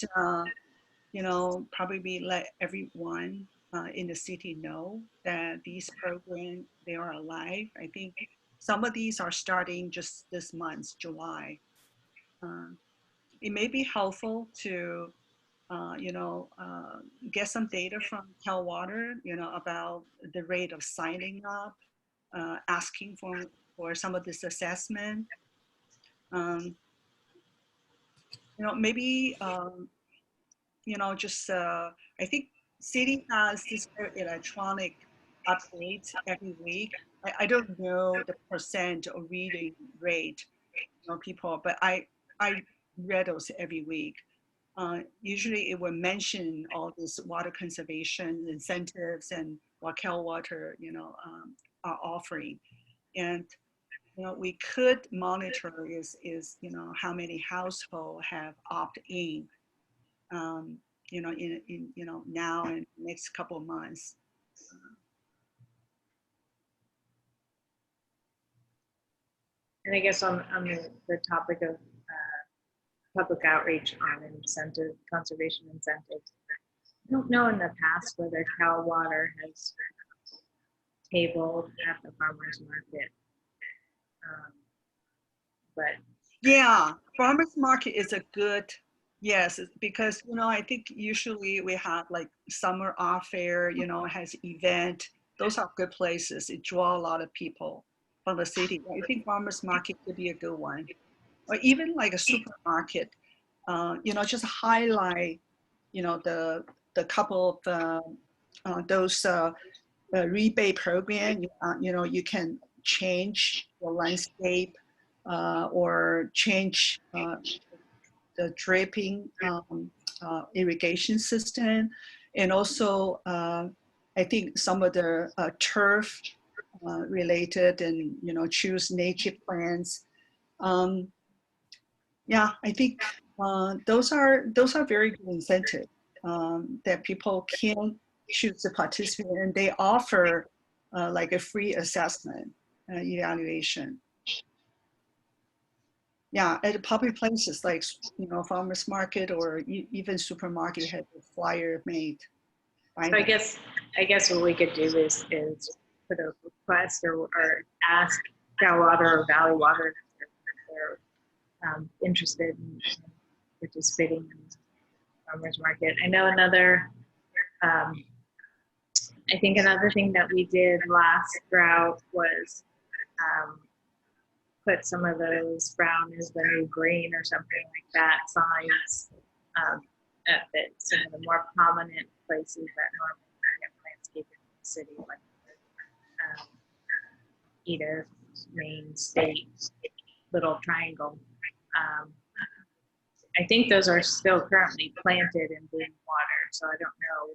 S7: you know, probably let everyone in the city know that these programs, they are alive. I think some of these are starting just this month, July. It may be helpful to, you know, get some data from Cal Water, you know, about the rate of signing up, asking for some of this assessment. You know, maybe, you know, just, I think city has this electronic updates every week. I don't know the percent or reading rate people, but I read those every week. Usually it would mention all this water conservation incentives and what Cal Water, are offering. And, we could monitor is how many households have opt in, now and next couple of months.
S1: And I guess on the topic of public outreach on conservation incentives, I don't know in the past whether Cal Water has tabled at the farmers market, but
S7: yeah, farmers market is a good, yes, because I think usually we have like summer art fair, has event. Those are good places. It draw a lot of people from the city. I think farmers market could be a good one, or even like a supermarket. Just highlight, the couple of those rebate program. You can change the landscape or change the dripping irrigation system, and also I think some of the turf related, and choose native plants. Yeah, I think those are very good incentives that people can choose to participate in. They offer like a free assessment evaluation. Yeah, at public places like farmers market or even supermarket had a flyer made.
S1: So I guess what we could do is put a request or ask Cal Water or Valley Water if they're interested in participating in the farmers market. I know I think another thing that we did last drought was put some of those brown is the new green or something like that signs at some of the more prominent places that normally get landscaping in the city, like Edith, Main State, Little Triangle. I think those are still currently planted and being watered, so I don't know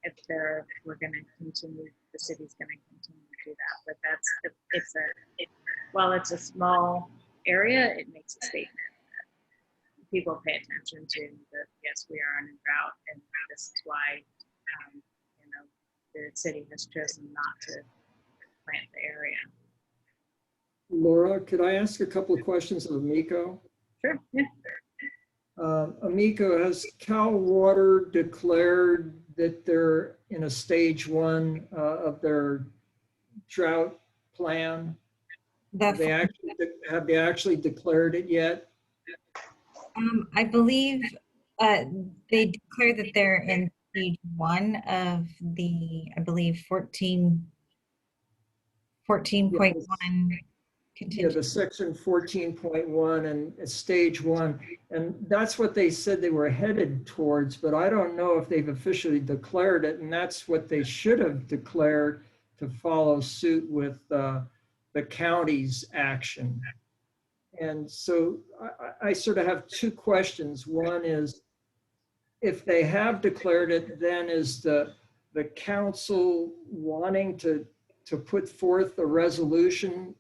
S1: if we're going to continue. The city's going to continue to do that, but while it's a small area, it makes a statement that people pay attention to that. Yes, we are in a drought, and this is why the city has chosen not to plant the area.
S3: Laura, could I ask a couple of questions of Amico?
S1: Sure. Yeah.
S3: Amico, has Cal Water declared that they're in a stage 1 of their drought plan? Have they actually declared it yet?
S2: I believe they declare that they're in stage 1 of the, I believe, 14.1
S3: Yeah, the section 14.1 and stage 1. And that's what they said they were headed towards, but I don't know if they've officially declared it. And that's what they should have declared to follow suit with the county's action. And so I sort of have two questions. One is, if they have declared it, then is the council wanting to put forth a resolution,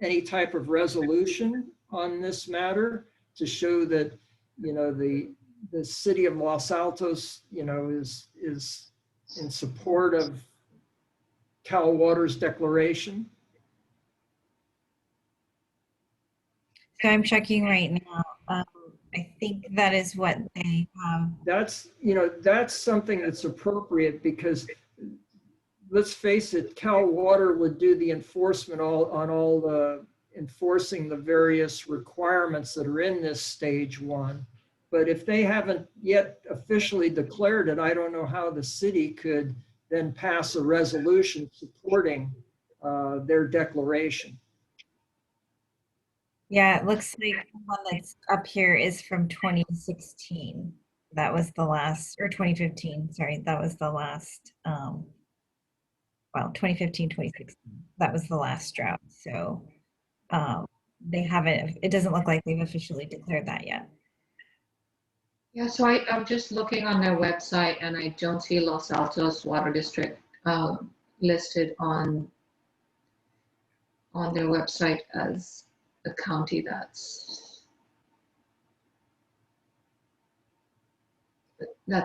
S3: any type of resolution on this matter to show that, the city of Los Altos, is in support of Cal Water's declaration?
S2: So I'm checking right now. I think that is what they have.
S3: That's something that's appropriate, because let's face it, Cal Water would do the enforcement on all the enforcing the various requirements that are in this stage 1. But if they haven't yet officially declared it, I don't know how the city could then pass a resolution supporting their declaration.
S2: Yeah, it looks like the one that's up here is from 2016. That was the last, or 2015, sorry, that was the last, 2015, 2016. That was the last drought. So they haven't, it doesn't look like they've officially declared that yet.
S8: Yeah, so I'm just looking on their website and I don't see Los Altos Water District listed on their website as a county that's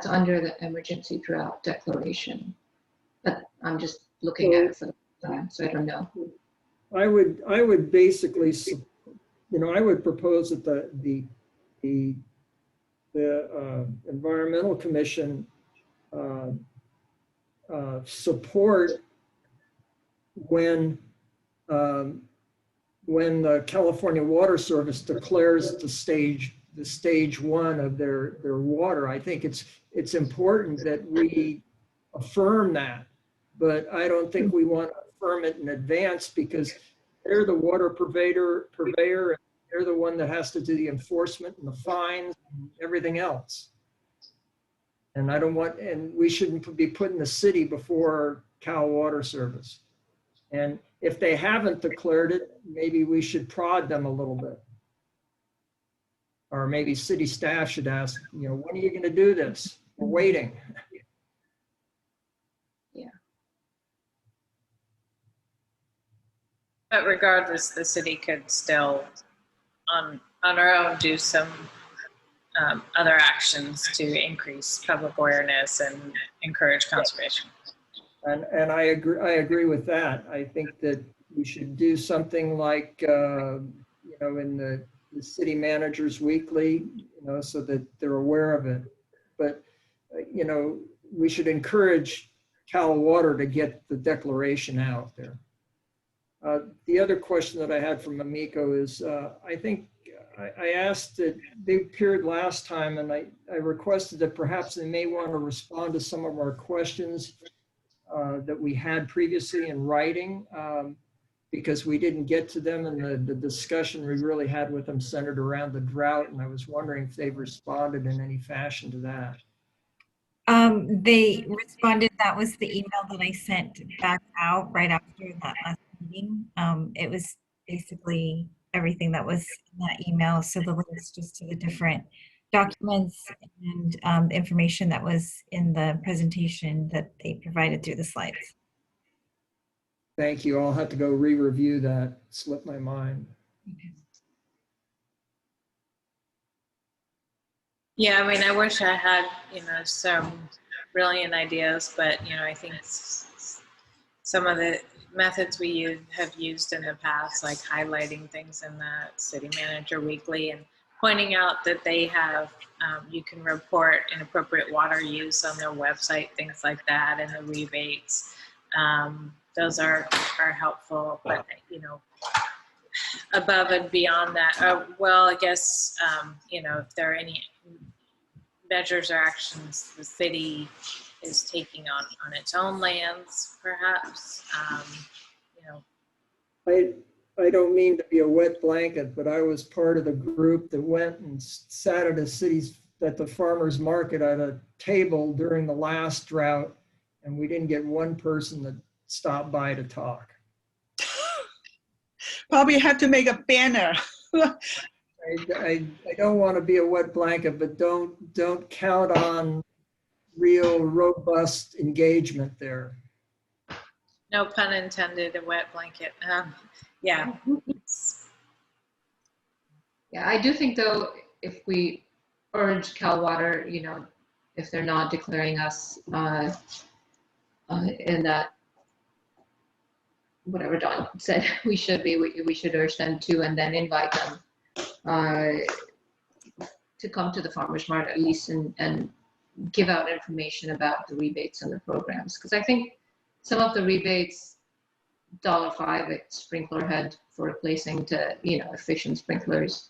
S8: under the emergency drought declaration. But I'm just looking at it for the first time, so I don't know.
S3: I would basically, I would propose that the Environmental Commission support when the California Water Service declares the stage one of their water. I think it's important that we affirm that, but I don't think we want to affirm it in advance because they're the water purveyor, and they're the one that has to do the enforcement and the fines and everything else. And and we shouldn't be putting the city before Cal Water Service. And if they haven't declared it, maybe we should prod them a little bit. Or maybe city staff should ask, when are you going to do this? We're waiting.
S8: Yeah.
S1: But regardless, the city could still, on our own, do some other actions to increase public awareness and encourage conservation.
S3: And I agree with that. I think that we should do something like, in the city managers weekly, so that they're aware of it. But, we should encourage Cal Water to get the declaration out there. The other question that I had from Amico is, I think I asked that they appeared last time, and I requested that perhaps they may want to respond to some of our questions that we had previously in writing, because we didn't get to them in the discussion we really had with them centered around the drought. And I was wondering if they've responded in any fashion to that.
S2: They responded. That was the email that I sent back out right after that last meeting. It was basically everything that was in that email. So the links just to the different documents and information that was in the presentation that they provided through the slides.
S3: Thank you. I'll have to go re-review that. Slipped my mind.
S1: Yeah, I mean, I wish I had, some brilliant ideas, but, I think some of the methods we have used in the past, like highlighting things in the city manager weekly and pointing out that they have, you can report inappropriate water use on their website, things like that, and the rebates. Those are helpful, but, above and beyond that, well, I guess, if there are any measures or actions the city is taking on its own lands, perhaps,
S3: I don't mean to be a wet blanket, but I was part of the group that went and sat at the farmer's market at a table during the last drought, and we didn't get one person that stopped by to talk.
S7: Probably have to make a banner.
S3: I don't want to be a wet blanket, but don't count on real robust engagement there.
S1: no pun intended, a wet blanket. Yeah.
S8: Yeah, I do think though, if we urge Cal Water, if they're not declaring us in that, whatever Don said, we should urge them to, and then invite them to come to the farmers market at least and give out information about the rebates and the programs. Because I think some of the rebates, $1.05 at sprinkler head for replacing to, efficient sprinklers,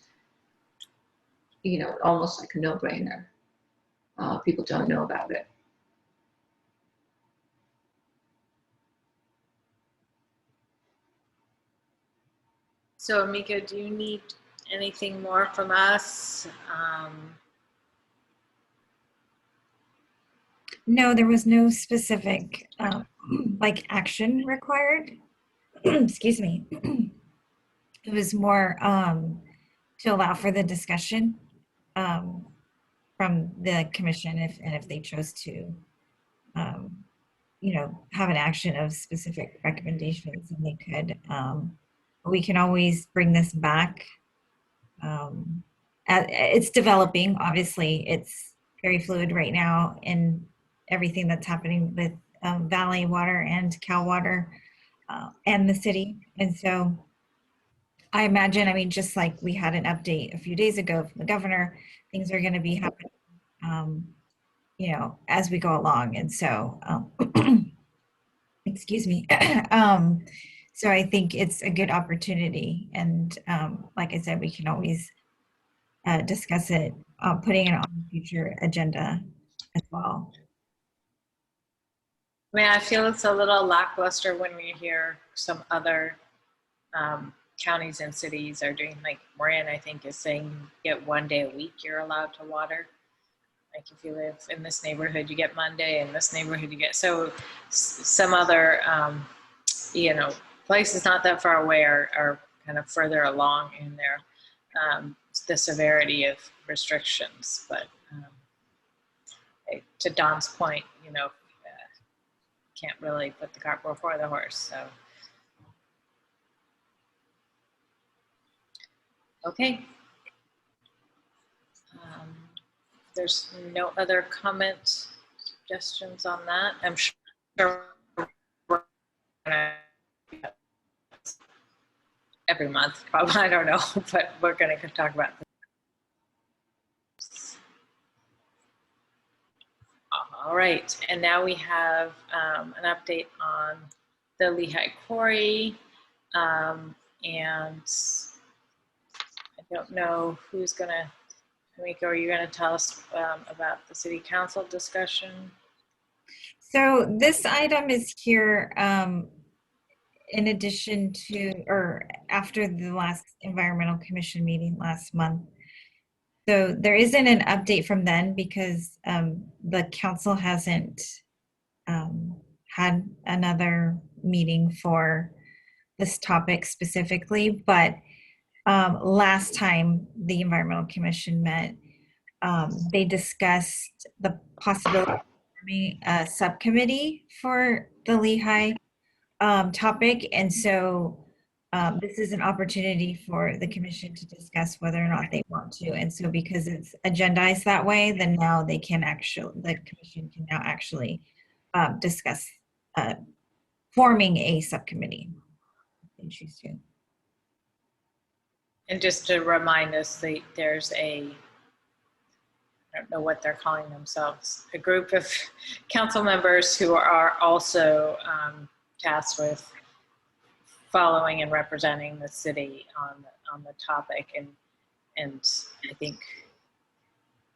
S8: almost like a no-brainer. People don't know about it.
S1: So, Amika, do you need anything more from us?
S2: No, there was no specific action required. Excuse me. It was more to allow for the discussion from the commission if they chose to, you know, have an action of specific recommendations, and they could. We can always bring this back. It's developing, obviously. It's very fluid right now in everything that's happening with Valley Water and Cal Water and the city. And so I imagine, I mean, just like we had an update a few days ago from the governor, things are going to be happening, you know, as we go along. And so, excuse me. So I think it's a good opportunity. And like I said, we can always discuss it, putting it on the future agenda as well.
S1: I mean, I feel it's a little lackluster when we hear some other counties and cities are doing, like Marin, I think, is saying you get 1 day a week you're allowed to water. Like if you live in this neighborhood, you get Monday, in this neighborhood, you get, so some other, you know, places not that far away are kind of further along in their, the severity of restrictions. But to Don's point, you know, can't really put the cart before the horse, so. Okay. There's no other comments, suggestions on that. I'm sure we're gonna, every month, probably, I don't know, but we're gonna talk about this. All right, and now we have an update on the Lehigh Quarry, and I don't know who's gonna, Miko, are you going to tell us about the city council discussion?
S2: So this item is here in addition to, or after the last environmental commission meeting last month. So there isn't an update from then because the council hasn't had another meeting for this topic specifically, but last time the environmental commission met, they discussed the possibility of forming a subcommittee for the Lehigh topic. And so this is an opportunity for the commission to discuss whether or not they want to. And so because it's agendized that way, then now they can actually, the commission can now actually discuss forming a subcommittee if they choose to.
S1: And just to remind us, there's a, I don't know what they're calling themselves, a group of council members who are also tasked with following and representing the city on the topic. And I think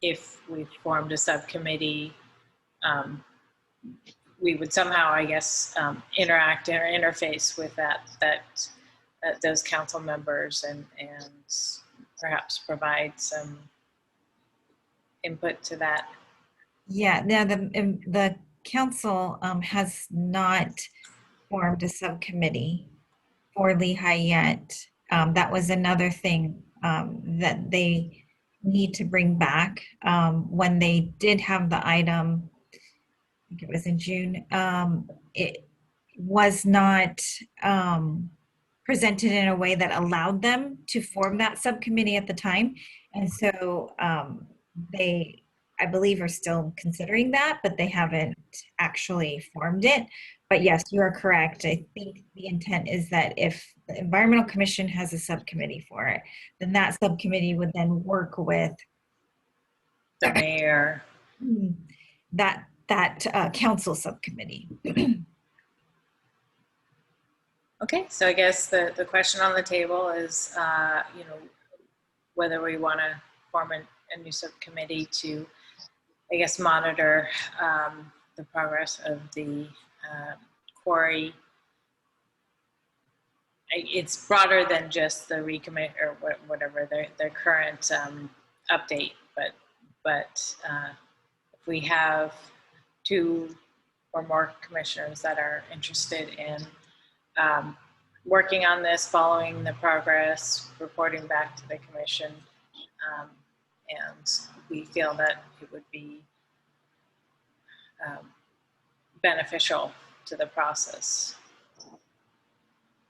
S1: if we formed a subcommittee, we would somehow, I guess, interact or interface with those council members and perhaps provide some input to that.
S2: Yeah, now the council has not formed a subcommittee for Lehigh yet. That was another thing that they need to bring back. When they did have the item, I think it was in June, it was not presented in a way that allowed them to form that subcommittee at the time. And so they, I believe, are still considering that, but they haven't actually formed it. But yes, you are correct. I think the intent is that if the Environmental Commission has a subcommittee for it, then that subcommittee would then work with
S1: The mayor.
S2: that council subcommittee.
S1: Okay, so I guess the question on the table is, you know, whether we want to form a new subcommittee to, I guess, monitor the progress of the quarry. It's broader than just the recommit or whatever their current update, but if we have 2 or more commissioners that are interested in working on this, following the progress, reporting back to the commission. And we feel that it would be beneficial to the process.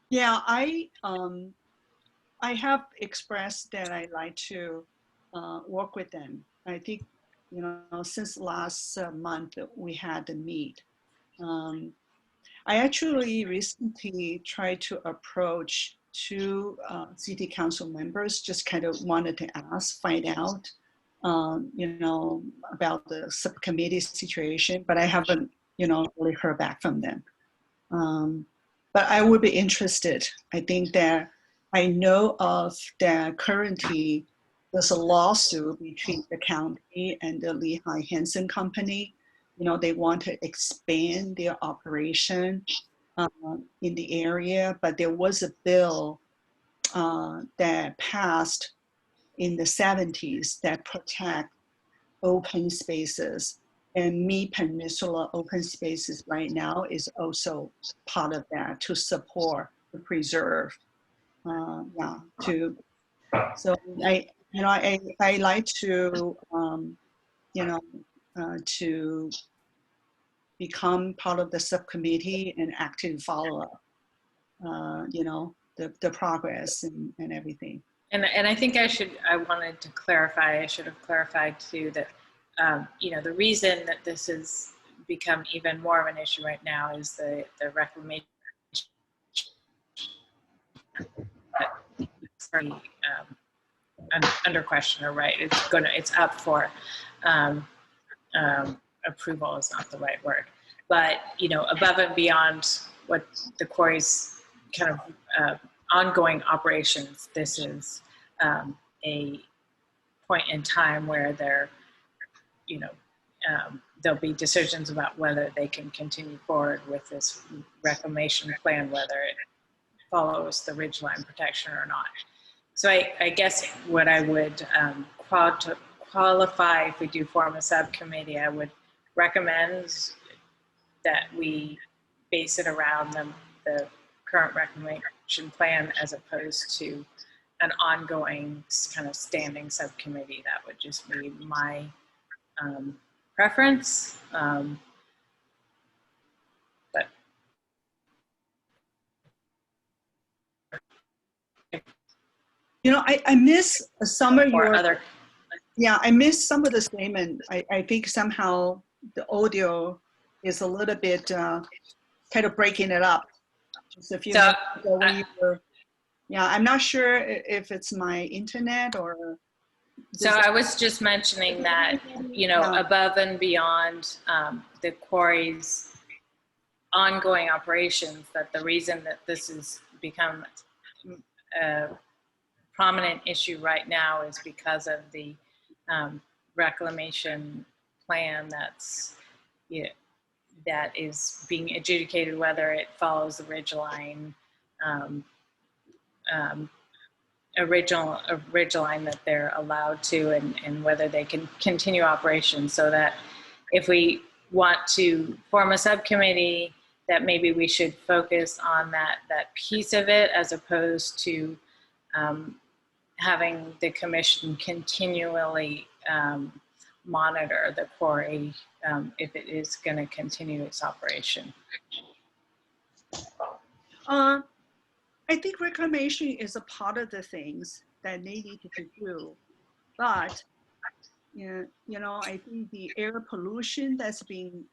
S7: Yeah, I have expressed that I like to work with them. I think, you know, since last month we had the meet. I actually recently tried to approach two city council members, just kind of wanted to ask, find out, you know, about the subcommittee situation, but I haven't, you know, really heard back from them. But I would be interested. I think that I know of that currently there's a lawsuit between the county and the Lehigh Hansen Company. You know, they want to expand their operation in the area, but there was a bill that passed in the 70s that protect open spaces. And Me Peninsula Open Spaces right now is also part of that to support, to preserve. So I like to, to become part of the subcommittee and active follow up, the progress and everything.
S1: And I think I wanted to clarify, I should have clarified too that, you know, the reason that this has become even more of an issue right now is the reclamation under question, or right, it's up for approval is not the right word, but, you know, above and beyond what the quarry's kind of ongoing operations, this is a point in time where there, you know, there'll be decisions about whether they can continue forward with this reclamation plan, whether it follows the ridgeline protection or not. So I guess what I would qualify, if we do form a subcommittee, I would recommend that we base it around the current reclamation plan as opposed to an ongoing kind of standing subcommittee. That would just be my preference. But
S7: you know, I miss some of your
S1: other.
S7: Yeah, I missed some of the statement. I think somehow the audio is a little bit kind of breaking it up. Just a few minutes ago when you were, yeah, I'm not sure if it's my internet or.
S1: So I was just mentioning that, you know, above and beyond the quarry's ongoing operations, that the reason that this has become a prominent issue right now is because of the reclamation plan that's, you know, that is being adjudicated, whether it follows the ridgeline, a ridgeline that they're allowed to, and whether they can continue operations. So that if we want to form a subcommittee, that maybe we should focus on that piece of it as opposed to having the commission continually monitor the quarry if it is going to continue its operation.
S7: I think reclamation is a part of the things that they need to do, but you know, I think the air pollution that's being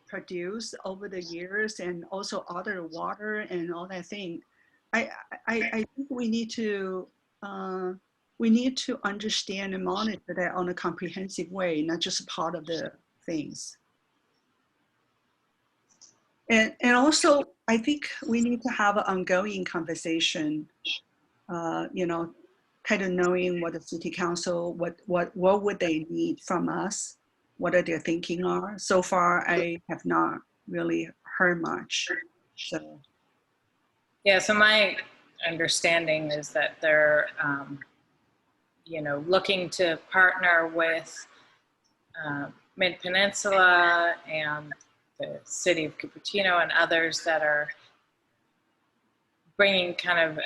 S7: produced over the years, and also other water and all that thing, I think we need to understand and monitor that on a comprehensive way, not just part of the things. And also, I think we need to have an ongoing conversation, you know, kind of knowing what the city council, what would they need from us, what are their thinking are. So far, I have not really heard much. So.
S1: Yeah, so my understanding is that they're, you know, looking to partner with Mid-Peninsula and the city of Cupertino and others that are bringing kind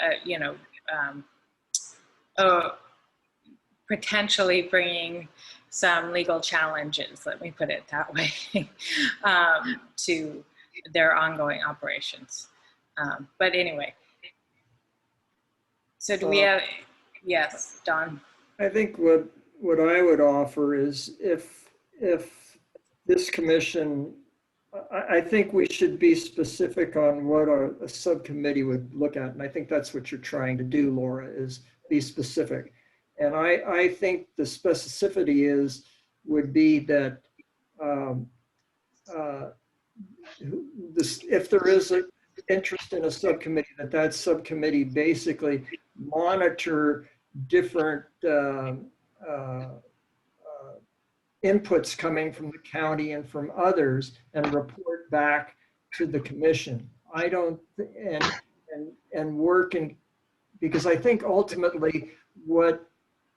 S1: of, potentially bringing some legal challenges, let me put it that way, to their ongoing operations. But anyway, so do we have, yes, Don?
S3: I think what I would offer is if this commission, I think we should be specific on what a subcommittee would look at. And I think that's what you're trying to do, Laura, is be specific. And I think the specificity would be that if there is an interest in a subcommittee, that subcommittee basically monitor different inputs coming from the county and from others and report back to the commission. I don't, and work in, because I think ultimately what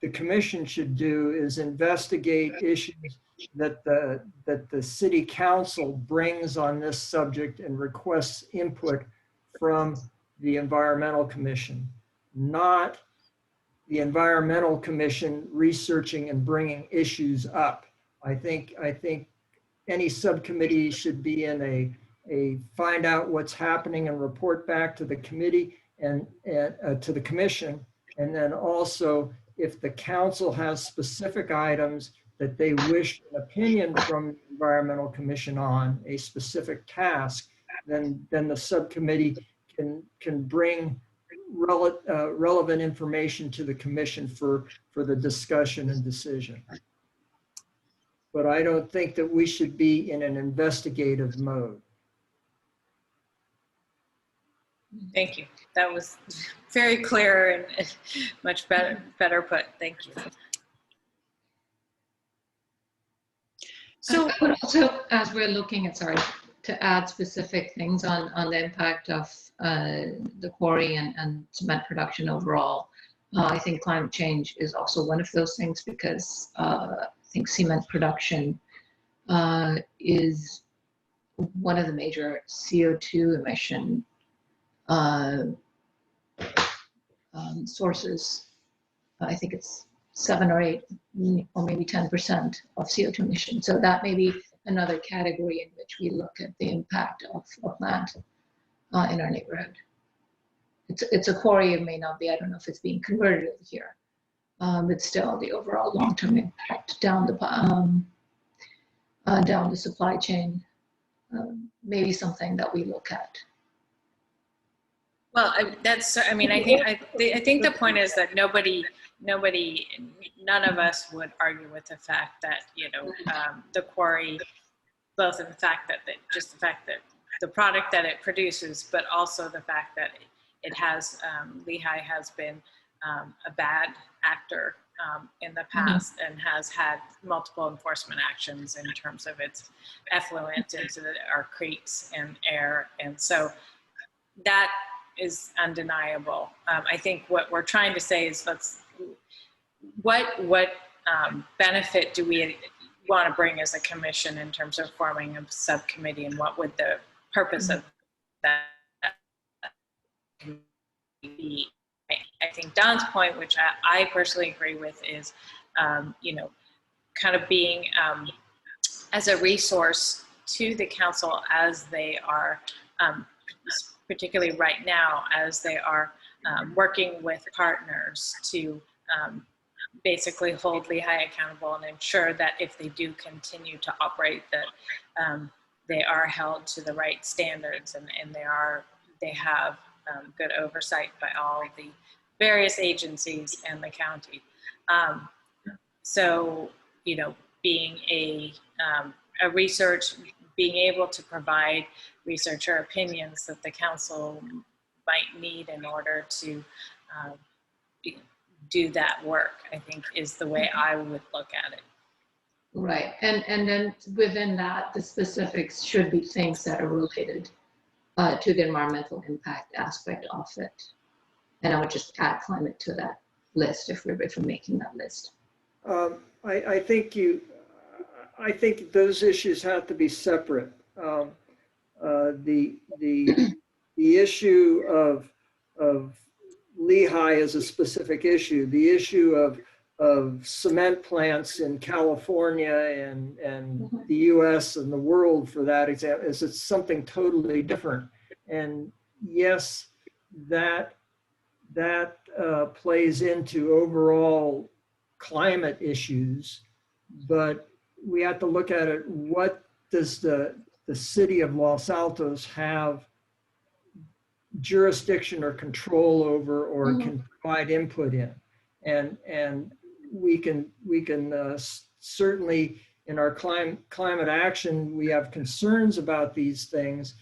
S3: the commission should do is investigate issues that the city council brings on this subject and requests input from the environmental commission, not the environmental commission researching and bringing issues up. I think any subcommittee should be in a find out what's happening and report back to the committee and to the commission. And then also, if the council has specific items that they wish an opinion from the environmental commission on a specific task, then the subcommittee can bring relevant information to the commission for the discussion and decision. But I don't think that we should be in an investigative mode.
S1: Thank you. That was very clear and much better put. Thank you.
S7: So,
S8: but also, as we're looking at, to add specific things on the impact of the quarry and cement production overall, I think climate change is also one of those things, because I think cement production is one of the major CO2 emission sources. I think it's 7 or 8 or maybe 10% of CO2 emissions. So that may be another category in which we look at the impact of plant in our neighborhood. It's a quarry, it may not be, I don't know if it's being converted over here, but still the overall long-term impact down the supply chain may be something that we look at.
S1: Well, I think the point is that none of us would argue with the fact that, the quarry, both in the fact that the product that it produces, but also the fact that it has, Lehigh has been a bad actor in the past and has had multiple enforcement actions in terms of its effluent into our creeks and air. And so that is undeniable. I think what we're trying to say is what benefit do we want to bring as a commission in terms of forming a subcommittee, and what would the purpose of that be? I think Don's point, which I personally agree with, is kind of being as a resource to the council as they are, particularly right now, as they are working with partners to basically hold Lehigh accountable and ensure that if they do continue to operate, that they are held to the right standards, and they have good oversight by all the various agencies and the county. So, being a research, being able to provide research or opinions that the council might need in order to do that work, I think is the way I would look at it.
S8: Right, and then within that, the specifics should be things that are related to the environmental impact aspect of it. And I would just add climate to that list if we're making that list.
S3: I think those issues have to be separate. The issue of of Lehigh as a specific issue. The issue of cement plants in California and the US and the world, for that example, is it's something totally different. And yes, that plays into overall climate issues, but we have to look at it. What does the city of Los Altos have jurisdiction or control over, or can provide input in? And we can certainly, in our climate action, we have concerns about these things,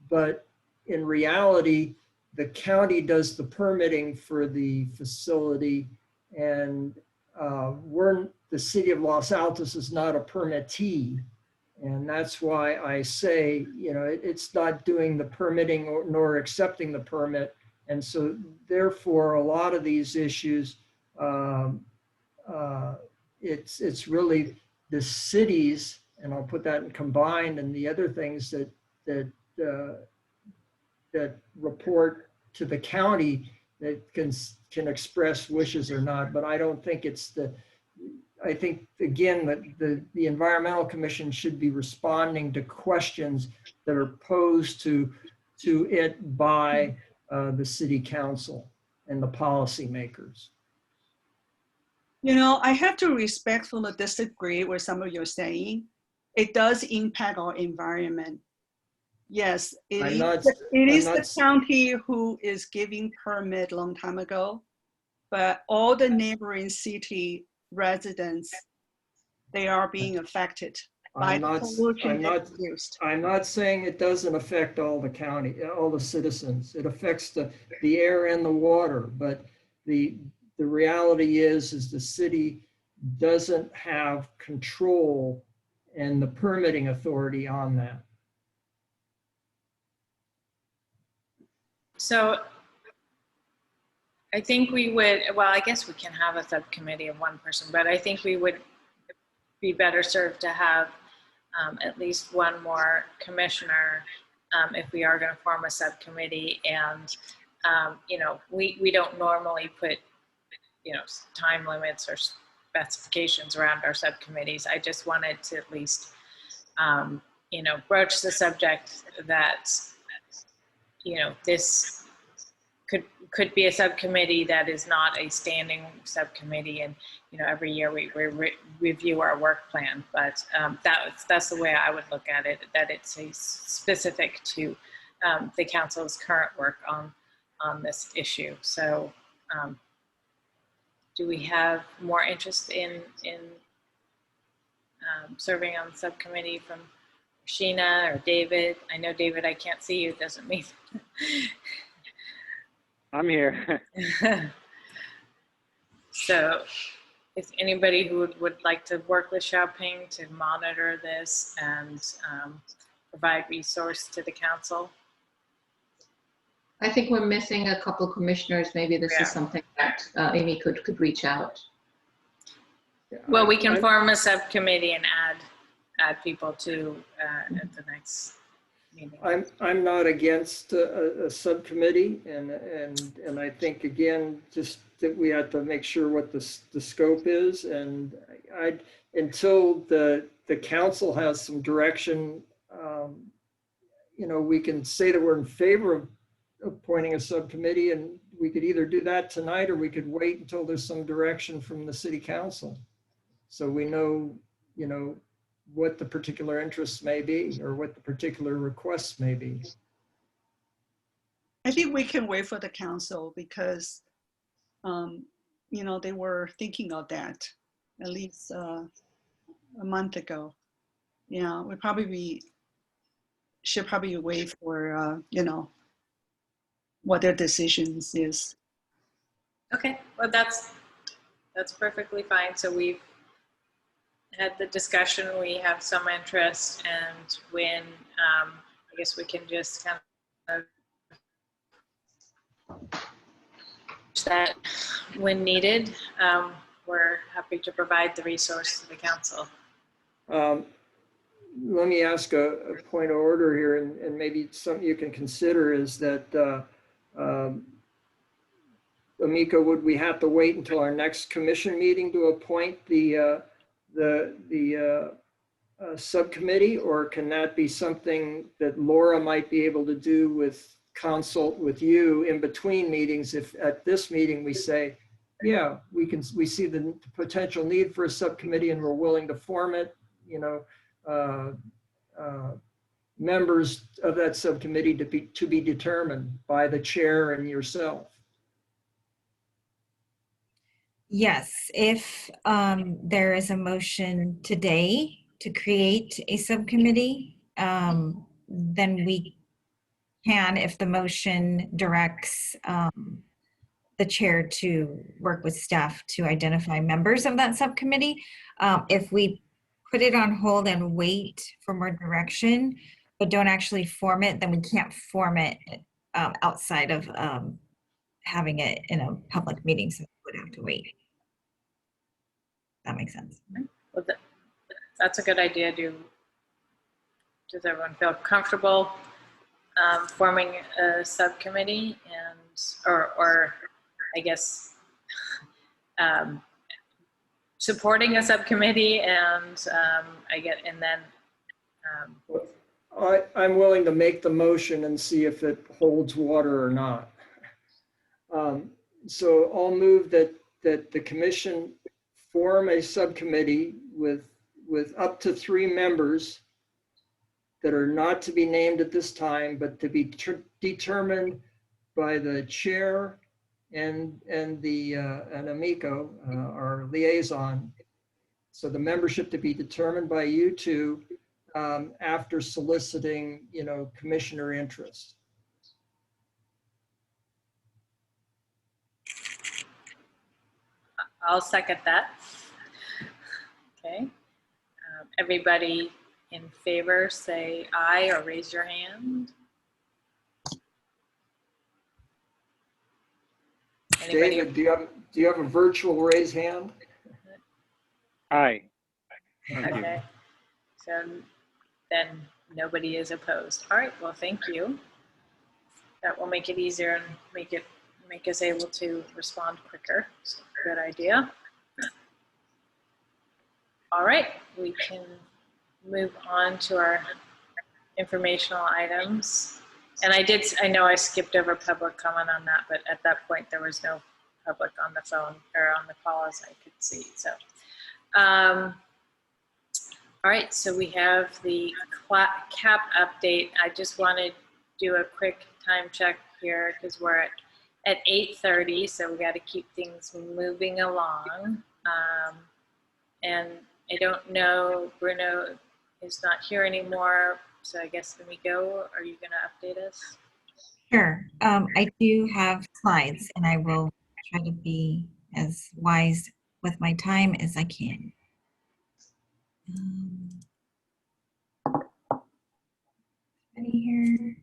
S3: but in reality, the county does the permitting for the facility, and the city of Los Altos is not a permittee. And that's why I say, it's not doing the permitting nor accepting the permit. And so therefore, a lot of these issues, it's really the cities, and I'll put that in combined, and the other things that report to the county that can express wishes or not. But I don't think I think, again, that the Environmental Commission should be responding to questions that are posed to it by the city council and the policymakers.
S7: I have to respectfully disagree with some of your saying. It does impact our environment. Yes, it is the county who is giving permit a long time ago, but all the neighboring city residents, they are being affected by the pollution that's produced.
S3: I'm not saying it doesn't affect all the citizens. It affects the air and the water, but the reality is the city doesn't have control and the permitting authority on that.
S1: So I think we would, well, I guess we can have a subcommittee of one person, but I think we would be better served to have at least one more commissioner if we are going to form a subcommittee. And, we don't normally put, time limits or specifications around our subcommittees. I just wanted to at least, broach the subject that, this could be a subcommittee that is not a standing subcommittee, and every year we review our work plan. But that's the way I would look at it, that it's specific to the council's current work on this issue. So do we have more interest in serving on the subcommittee from Sheena or David? I know, David, I can't see you, doesn't mean.
S9: I'm here.
S1: So if anybody who would like to work with Xiaoping to monitor this and provide resource to the council.
S8: I think we're missing a couple of commissioners. Maybe this is something that Amy could reach out.
S1: Well, we can form a subcommittee and add people to at the next meeting.
S3: I'm not against a subcommittee, and I think, again, just that we have to make sure what the scope is, and until the council has some direction, we can say that we're in favor of appointing a subcommittee, and we could either do that tonight or we could wait until there's some direction from the city council, so we know what the particular interests may be or what the particular requests may be.
S7: I think we can wait for the council because, they were thinking of that at least a month ago. We should probably wait for, what their decisions is.
S1: Okay, well, that's perfectly fine. So we've had the discussion, we have some interest, and when I guess we can just kind of that when needed. We're happy to provide the resource to the council.
S3: Let me ask a point of order here, and maybe something you can consider is that Amico, would we have to wait until our next commission meeting to appoint the subcommittee, or can that be something that Laura might be able to do with consult with you in between meetings? If at this meeting we say, yeah, we see the potential need for a subcommittee and we're willing to form it, you know, members of that subcommittee to be determined by the chair and yourself.
S2: Yes, if there is a motion today to create a subcommittee, then we can, if the motion directs the chair to work with staff to identify members of that subcommittee. If we put it on hold and wait for more direction, but don't actually form it, then we can't form it outside of having it in a public meeting, so we would have to wait. That makes sense.
S1: Well, that's a good idea. Does everyone feel comfortable forming a subcommittee or I guess supporting a subcommittee and
S3: I'm willing to make the motion and see if it holds water or not. So I'll move that the commission form a subcommittee with up to 3 members that are not to be named at this time, but to be determined by the chair and Amico, our liaison. So the membership to be determined by you two after soliciting, you know, commissioner interest.
S1: I'll second that. Okay. Everybody in favor, say aye or raise your hand. Anybody?
S3: David, do you have a virtual raise hand?
S9: Aye. Thank you.
S1: Okay. So then nobody is opposed. All right. Well, thank you. That will make it easier and make us able to respond quicker. So, good idea. All right, we can move on to our informational items. And I know I skipped over public comment on that, but at that point there was no public on the phone or on the call as I could see. So, all right, so we have the CAP update. I just want to do a quick time check here because we're at 8:30, so we got to keep things moving along. And I don't know, Bruno is not here anymore, so I guess Amico, are you going to update us?
S2: Sure. I do have slides, and I will try to be as wise with my time as I can. Ready here.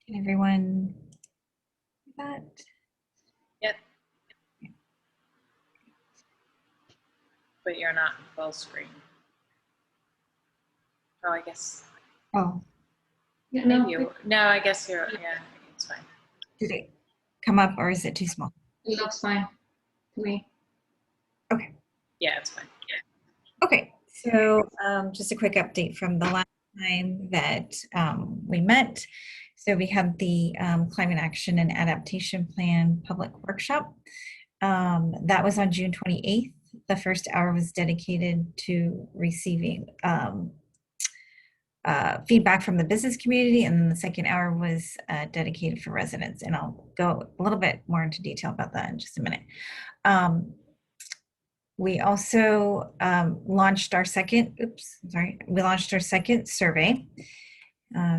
S2: Can everyone see that?
S1: Yep. But you're not full screen. Oh, I guess.
S2: Oh,
S8: Yeah,
S1: No, I guess you're, yeah, it's fine.
S2: did it come up or is it too small?
S8: it looks fine to me.
S2: Okay.
S1: Yeah, it's fine.
S2: Okay, so just a quick update from the last time that we met. So we had the Climate Action and Adaptation Plan public workshop. That was on June 28th. The first hour was dedicated to receiving feedback from the business community, and then the second hour was dedicated for residents. And I'll go a little bit more into detail about that in just a minute. We also launched our second survey.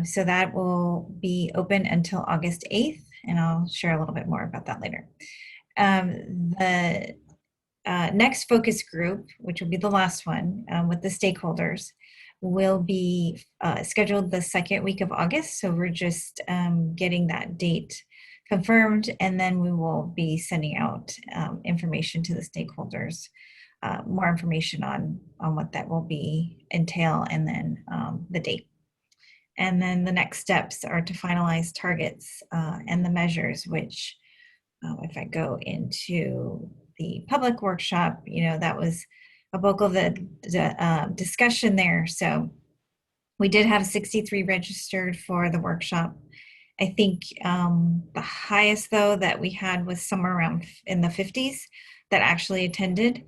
S2: So that will be open until August 8th, and I'll share a little bit more about that later. The next focus group, which will be the last one with the stakeholders, will be scheduled the second week of August. So we're just getting that date confirmed, and then we will be sending out information to the stakeholders more information on what that will be entail, and then the date. And then the next steps are to finalize targets and the measures, which if I go into the public workshop, that was a bulk of the discussion there. So we did have 63 registered for the workshop. I think the highest, though, that we had was somewhere around in the 50s that actually attended.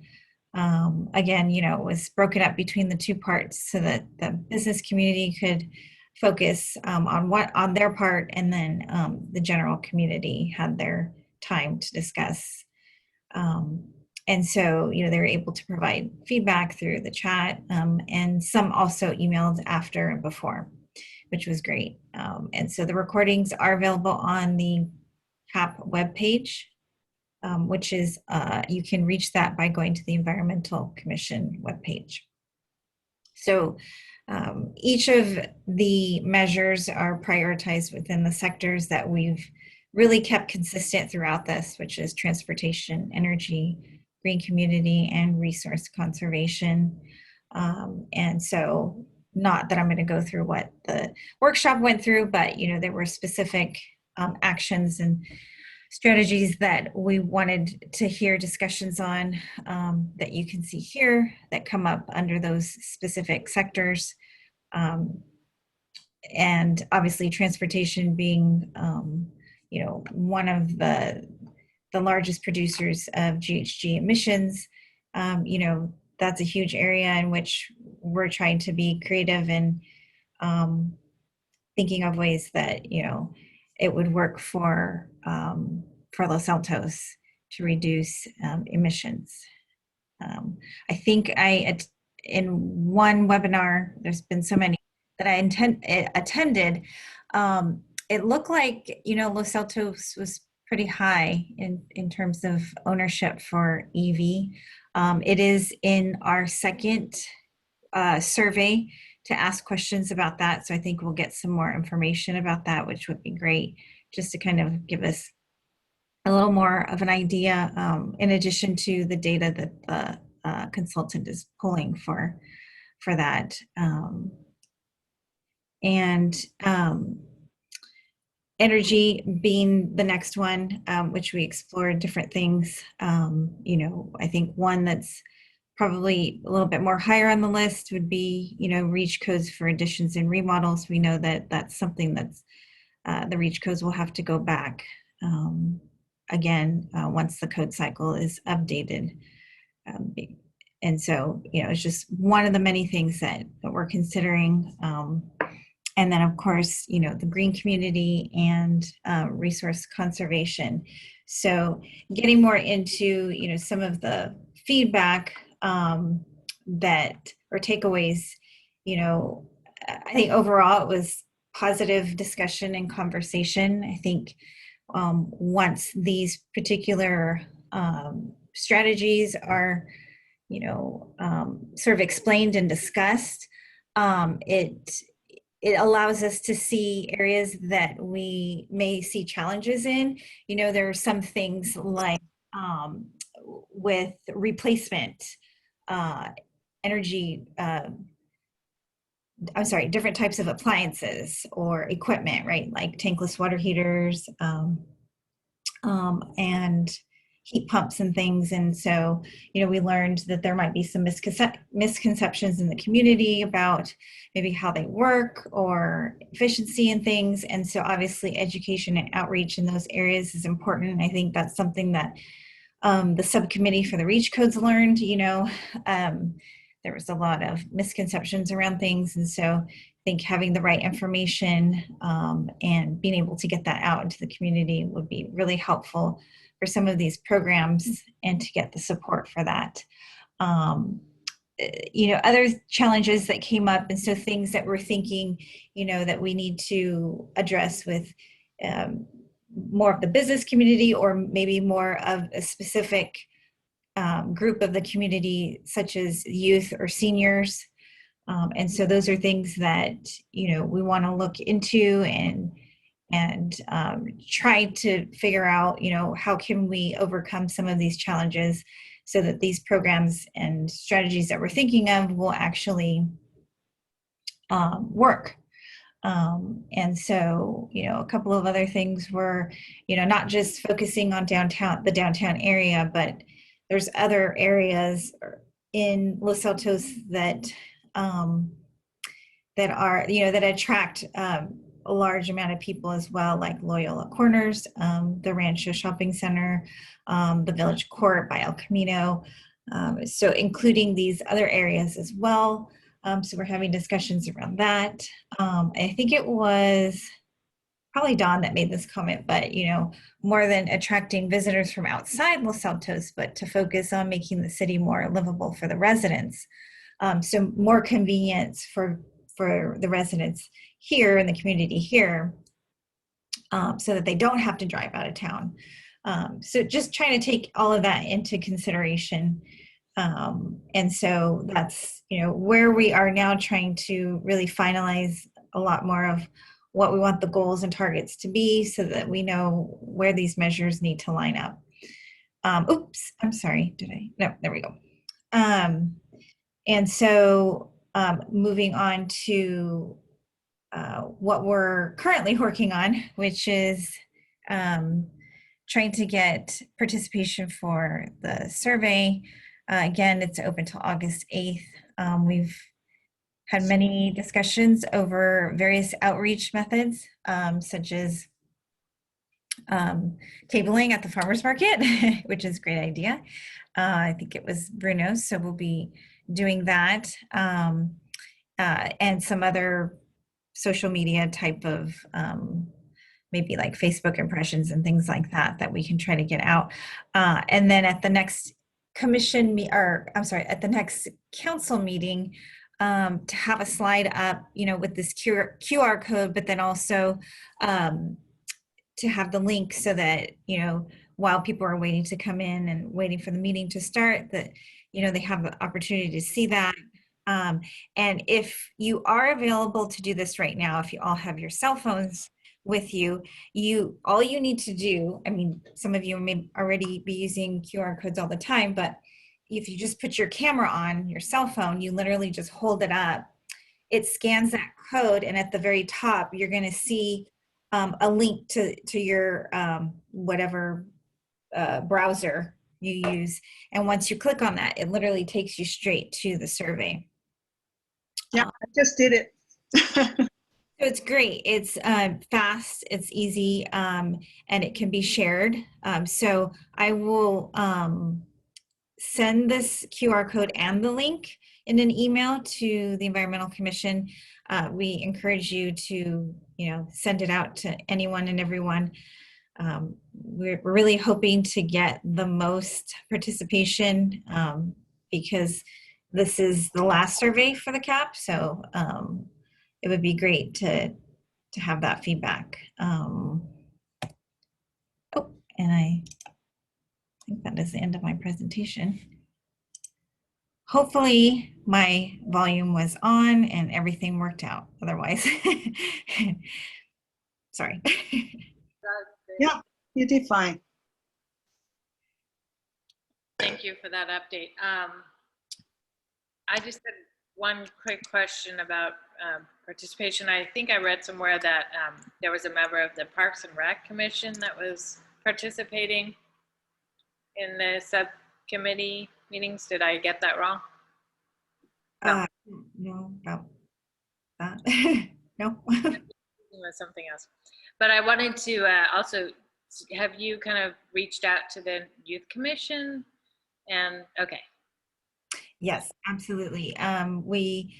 S2: Again, it was broken up between the two parts so that the business community could focus on their part, and then the general community had their time to discuss. And so, they were able to provide feedback through the chat, and some also emailed after and before, which was great. And so the recordings are available on the CAP webpage, which is, you can reach that by going to the Environmental Commission webpage. So each of the measures are prioritized within the sectors that we've really kept consistent throughout this, which is transportation, energy, green community, and resource conservation. And so, not that I'm going to go through what the workshop went through, but there were specific actions and strategies that we wanted to hear discussions on, that you can see here that come up under those specific sectors. And obviously transportation being, one of the largest producers of GHG emissions, that's a huge area in which we're trying to be creative and thinking of ways that, it would work for Los Altos to reduce emissions. I think in one webinar, there's been so many that I attended, it looked like, Los Altos was pretty high in terms of ownership for EV. It is in our second survey to ask questions about that. So I think we'll get some more information about that, which would be great, just to kind of give us a little more of an idea, in addition to the data that the consultant is pulling for that. Energy being the next one, which we explored different things. I think one that's probably a little bit more higher on the list would be, REACH codes for additions and remodels. We know that that's something that's, the REACH codes will have to go back again once the code cycle is updated. And so, it's just one of the many things that we're considering. And then, of course, the green community and resource conservation. So getting more into, some of the feedback that, or takeaways, I think overall it was positive discussion and conversation. I think once these particular strategies are, sort of explained and discussed, it allows us to see areas that we may see challenges in. There are some things like with replacement energy, different types of appliances or equipment, right? Like tankless water heaters and heat pumps and things. And so, we learned that there might be some misconceptions in the community about maybe how they work or efficiency and things. And so obviously education and outreach in those areas is important. And I think that's something that the subcommittee for the REACH codes learned. There was a lot of misconceptions around things. And so I think having the right information and being able to get that out into the community would be really helpful for some of these programs and to get the support for that. Other challenges that came up, and so things that we're thinking, that we need to address with more of the business community, or maybe more of a specific group of the community, such as youth or seniors. And so those are things that, we want to look into and try to figure out, how can we overcome some of these challenges so that these programs and strategies that we're thinking of will actually work. And so, a couple of other things were, not just focusing on the downtown area, but there's other areas in Los Altos that that attract a large amount of people as well, like Loyola Corners, the Rancho Shopping Center, the Village Court by El Camino. So including these other areas as well. So we're having discussions around that. I think it was probably Dawn that made this comment, but more than attracting visitors from outside Los Altos, but to focus on making the city more livable for the residents. So more convenience for the residents here in the community here, so that they don't have to drive out of town. So just trying to take all of that into consideration. And so that's, where we are now, trying to really finalize a lot more of what we want the goals and targets to be, so that we know where these measures need to line up. Oops, I'm sorry, no, there we go. And so moving on to what we're currently working on, which is trying to get participation for the survey. Again, it's open till August 8th. We've had many discussions over various outreach methods, such as tabling at the farmer's market, which is a great idea. I think it was Bruno's, so we'll be doing that. And some other social media type of maybe like Facebook impressions and things like that we can try to get out. And then at the next at the next council meeting, to have a slide up, with this QR code, but then also to have the link so that, while people are waiting to come in and waiting for the meeting to start, that, they have the opportunity to see that. And if you are available to do this right now, if you all have your cell phones with you, all you need to do, some of you may already be using QR codes all the time, but if you just put your camera on your cell phone, you literally just hold it up, it scans that code, and at the very top, you're going to see a link to your whatever browser you use. And once you click on that, it literally takes you straight to the survey.
S7: Yeah, I just did it.
S2: So it's great. It's fast, it's easy, and it can be shared. So I will send this QR code and the link in an email to the Environmental Commission. We encourage you to, send it out to anyone and everyone. We're really hoping to get the most participation because this is the last survey for the CAP. So it would be great to have that feedback. And I think that is the end of my presentation. Hopefully my volume was on and everything worked out. Otherwise, sorry.
S7: Yeah, you did fine.
S1: Thank you for that update. I just had one quick question about participation. I think I read somewhere that there was a member of the Parks and Rec Commission that was participating in the subcommittee meetings. Did I get that wrong?
S2: No, about that. No.
S1: It was something else. But I wanted to also, have you kind of reached out to the Youth Commission? And okay.
S2: Yes, absolutely. We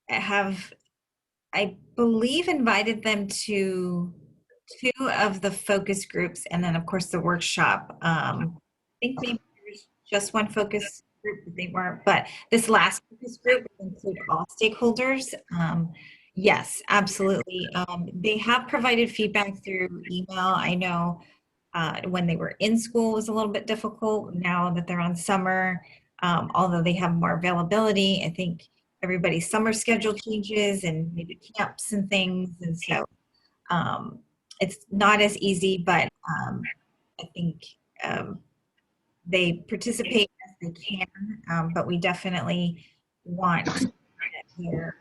S2: have, I believe, invited them to 2 of the focus groups, and then of course the workshop. I think maybe there's just one focus group that they weren't, but this last focus group will include all stakeholders. Yes, absolutely. They have provided feedback through email. I know when they were in school was a little bit difficult. Now that they're on summer, although they have more availability, I think everybody's summer schedule changes and maybe camps and things. And so it's not as easy, but I think they participate as I can, but we definitely want to hear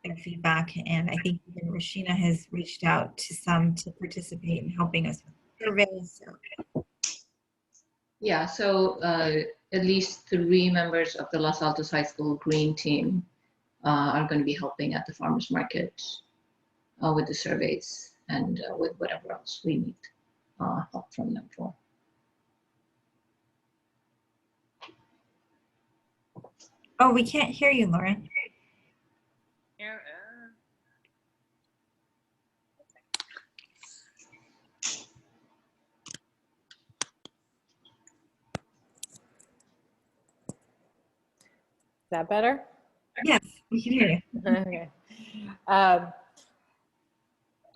S2: their feedback. And I think even Rashina has reached out to some to participate in helping us with surveys. So.
S8: Yeah, so at least 3 members of the Los Altos High School Green Team are going to be helping at the farmers market with the surveys and with whatever else we need help from them for.
S2: Oh, we can't hear you, Lauren.
S1: Is that better?
S2: Yes, we can hear you.
S1: Okay.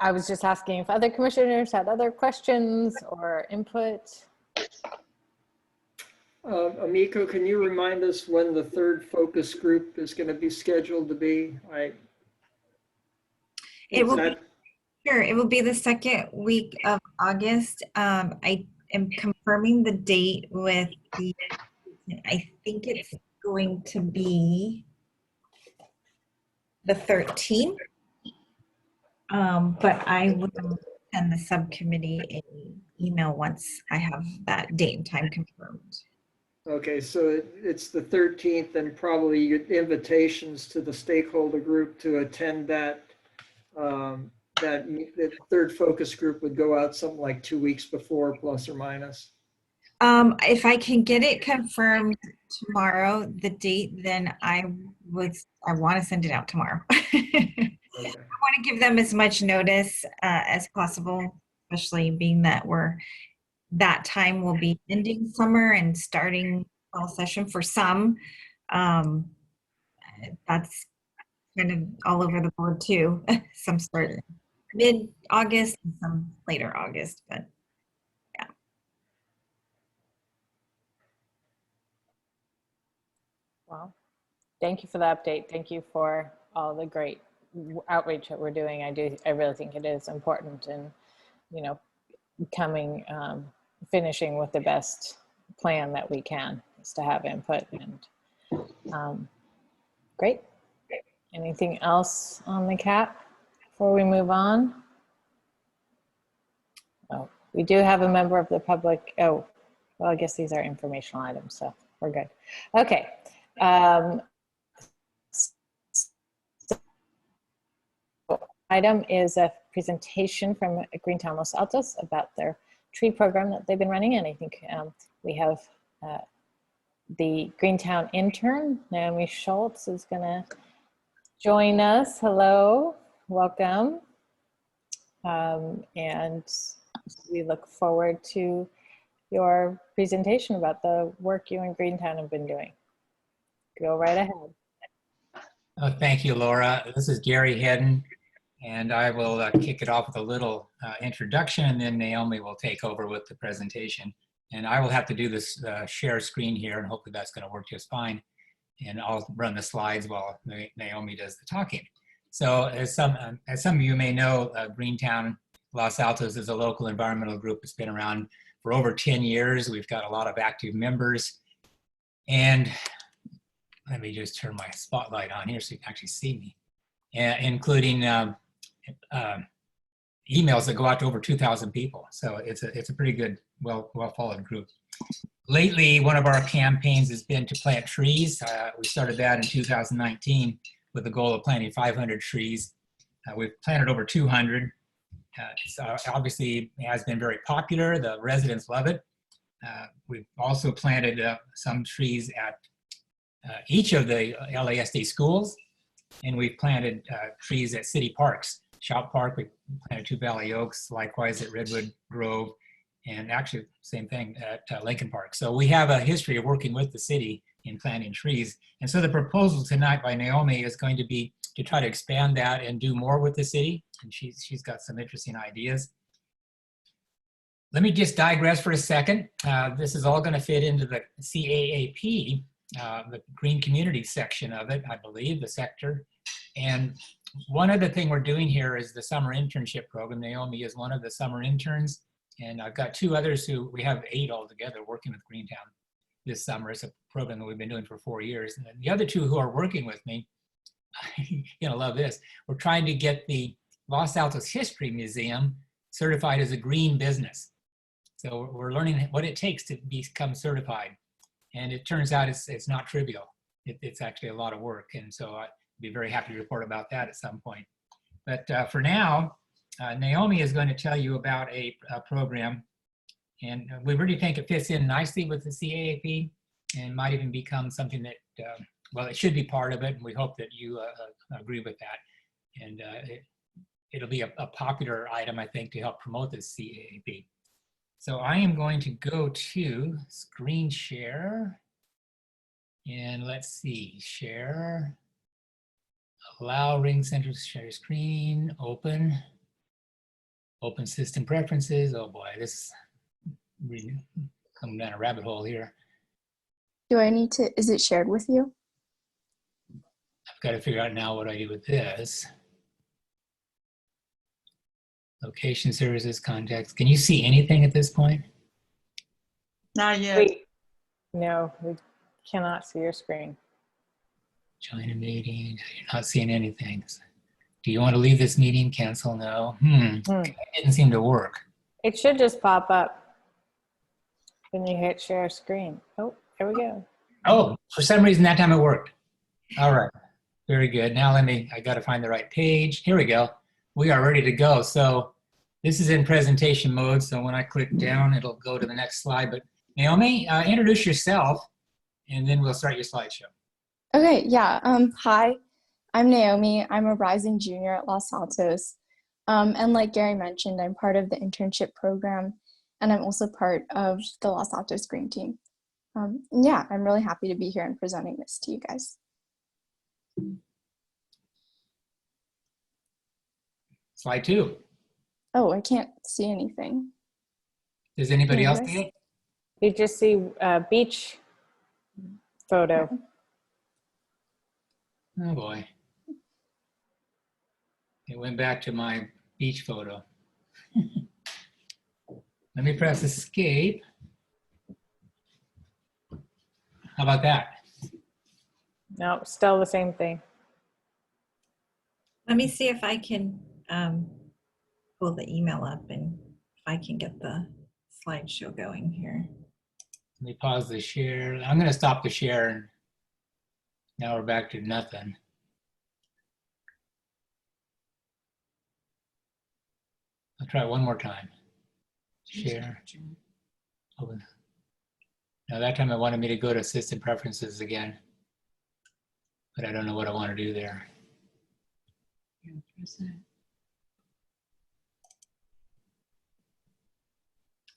S1: I was just asking if other commissioners had other questions or input.
S3: Amiko, can you remind us when the third focus group is going to be scheduled to be?
S2: It will be, sure, it will be the second week of August. I am confirming the date with the, I think it's going to be the 13th. But I will send the subcommittee an email once I have that date and time confirmed.
S3: Okay, so it's the 13th, and probably your invitations to the stakeholder group to attend that that third focus group would go out something like 2 weeks before, plus or minus.
S2: If I can get it confirmed tomorrow, the date, then I want to send it out tomorrow. Okay. I want to give them as much notice as possible, especially being that that time will be ending summer and starting fall session for some. That's kind of all over the board too. Some start mid-August and some later August, but yeah.
S1: Well, thank you for the update. Thank you for all the great outreach that we're doing. I really think it is important, and finishing with the best plan that we can is to have input. And great. Anything else on the CAP before we move on? Oh, we do have a member of the public. Oh, well, I guess these are informational items, so we're good. Okay. Item is a presentation from Greentown Los Altos about their tree program that they've been running, and I think we have the Greentown intern, Naomi Schultz, is going to join us. Hello, welcome, and we look forward to your presentation about the work you and Greentown have been doing. Go right ahead.
S10: Oh, thank you, Laura. This is Gary Hedden, and I will kick it off with a little introduction, and then Naomi will take over with the presentation. And I will have to do this share screen here, and hopefully that's going to work just fine. And I'll run the slides while Naomi does the talking. So as some of you may know, Greentown Los Altos is a local environmental group that's been around for over 10 years. We've got a lot of active members. And let me just turn my spotlight on here so you can actually see me, including emails that go out to over 2,000 people. So it's a pretty good, well followed group. Lately, one of our campaigns has been to plant trees. We started that in 2019 with the goal of planting 500 trees. We've planted over 200. Obviously, it has been very popular. The residents love it. We've also planted some trees at each of the LASD schools, and we've planted trees at city parks. Shop Park, we planted 2 Valley Oaks, likewise at Redwood Grove, and actually same thing at Lincoln Park. So we have a history of working with the city in planting trees. And so the proposal tonight by Naomi is going to be to try to expand that and do more with the city. And she's got some interesting ideas. Let me just digress for a second. This is all going to fit into the CAAP, the Green Community section of it, I believe, the sector. And one other thing we're doing here is the summer internship program. Naomi is one of the summer interns, and I've got 2 others who, we have 8 altogether working with Greentown. this summer. It's a program that we've been doing for 4 years. And then the other two who are working with me, you're gonna love this. We're trying to get the Los Altos History Museum certified as a green business. So we're learning what it takes to become certified. And it turns out it's not trivial. It's actually a lot of work. And so I'd be very happy to report about that at some point. But for now, Naomi is going to tell you about a program. And we really think it fits in nicely with the CAAP and might even become something that, well, it should be part of it. And we hope that you agree with that. And it'll be a popular item, I think, to help promote this CAAP. So I am going to go to screen share. And let's see, share, allow Ring Center to share screen, open system preferences. Oh boy, this is coming down a rabbit hole here.
S11: Do I need to, is it shared with you?
S10: I've got to figure out now what I do with this. Location services, contacts. Can you see anything at this point?
S7: Not yet.
S1: Wait, no, we cannot see your screen.
S10: Join a meeting, you're not seeing anything. Do you want to leave this meeting? Cancel, no. It didn't seem to work.
S1: It should just pop up when you hit share screen. Oh, there we go.
S10: Oh, for some reason that time it worked. All right, very good. Now I got to find the right page. Here we go. We are ready to go. So this is in presentation mode. So when I click down, it'll go to the next slide. But Naomi, introduce yourself and then we'll start your slideshow.
S11: Okay, yeah. Hi, I'm Naomi. I'm a rising junior at Los Altos. And like Gary mentioned, I'm part of the internship program, and I'm also part of the Los Altos Green Team. Yeah, I'm really happy to be here and presenting this to you guys.
S10: Slide 2.
S11: Oh, I can't see anything.
S10: Does anybody else see it?
S1: You just see a beach photo.
S10: Oh boy. It went back to my beach photo. Let me press escape. How about that?
S1: No, still the same thing.
S2: Let me see if I can pull the email up and if I can get the slideshow going here.
S10: Let me pause the share. I'm going to stop the share and now we're back to nothing. I'll try it one more time. Share. Open. Now that time it wanted me to go to system preferences again, but I don't know what I want to do there.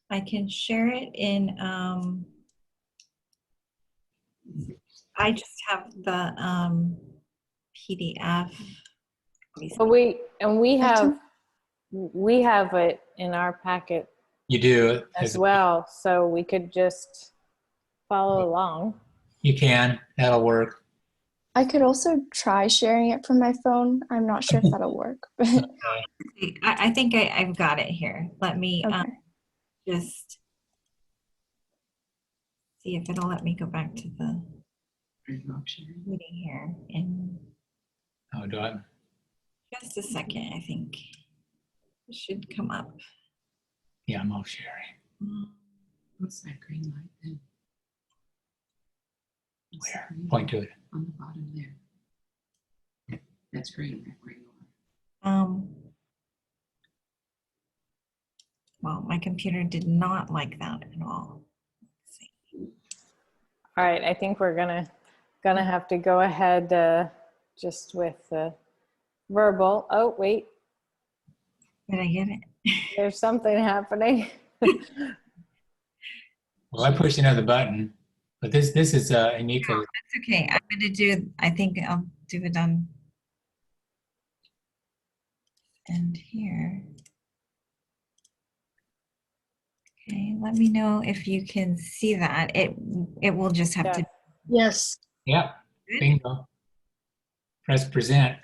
S2: I can share it in, I just have the PDF.
S1: But we have it in our packet
S10: You do.
S1: as well, so we could just follow along.
S10: You can, that'll work.
S11: I could also try sharing it from my phone. I'm not sure if that'll work. But
S2: I think I've got it here. Let me
S11: okay.
S2: Just see if it'll let me go back to the meeting here in
S10: Oh, do I?
S2: just a second. I think it should come up.
S10: Yeah, I'm off sharing.
S8: What's that green light then?
S10: Where? Point to it.
S8: On the bottom there. That's green, where you are.
S2: Well, my computer did not like that at all. Let's see.
S1: All right, I think we're gonna have to go ahead just with the verbal. Oh, wait,
S2: Did I get it?
S1: there's something happening.
S10: Well, I pushed another button, but this is Anita.
S2: That's okay. I'm going to do, I think I'll do it on end here. Okay, let me know if you can see that. It will just have to.
S7: Yes.
S10: Yeah, bingo. Press present.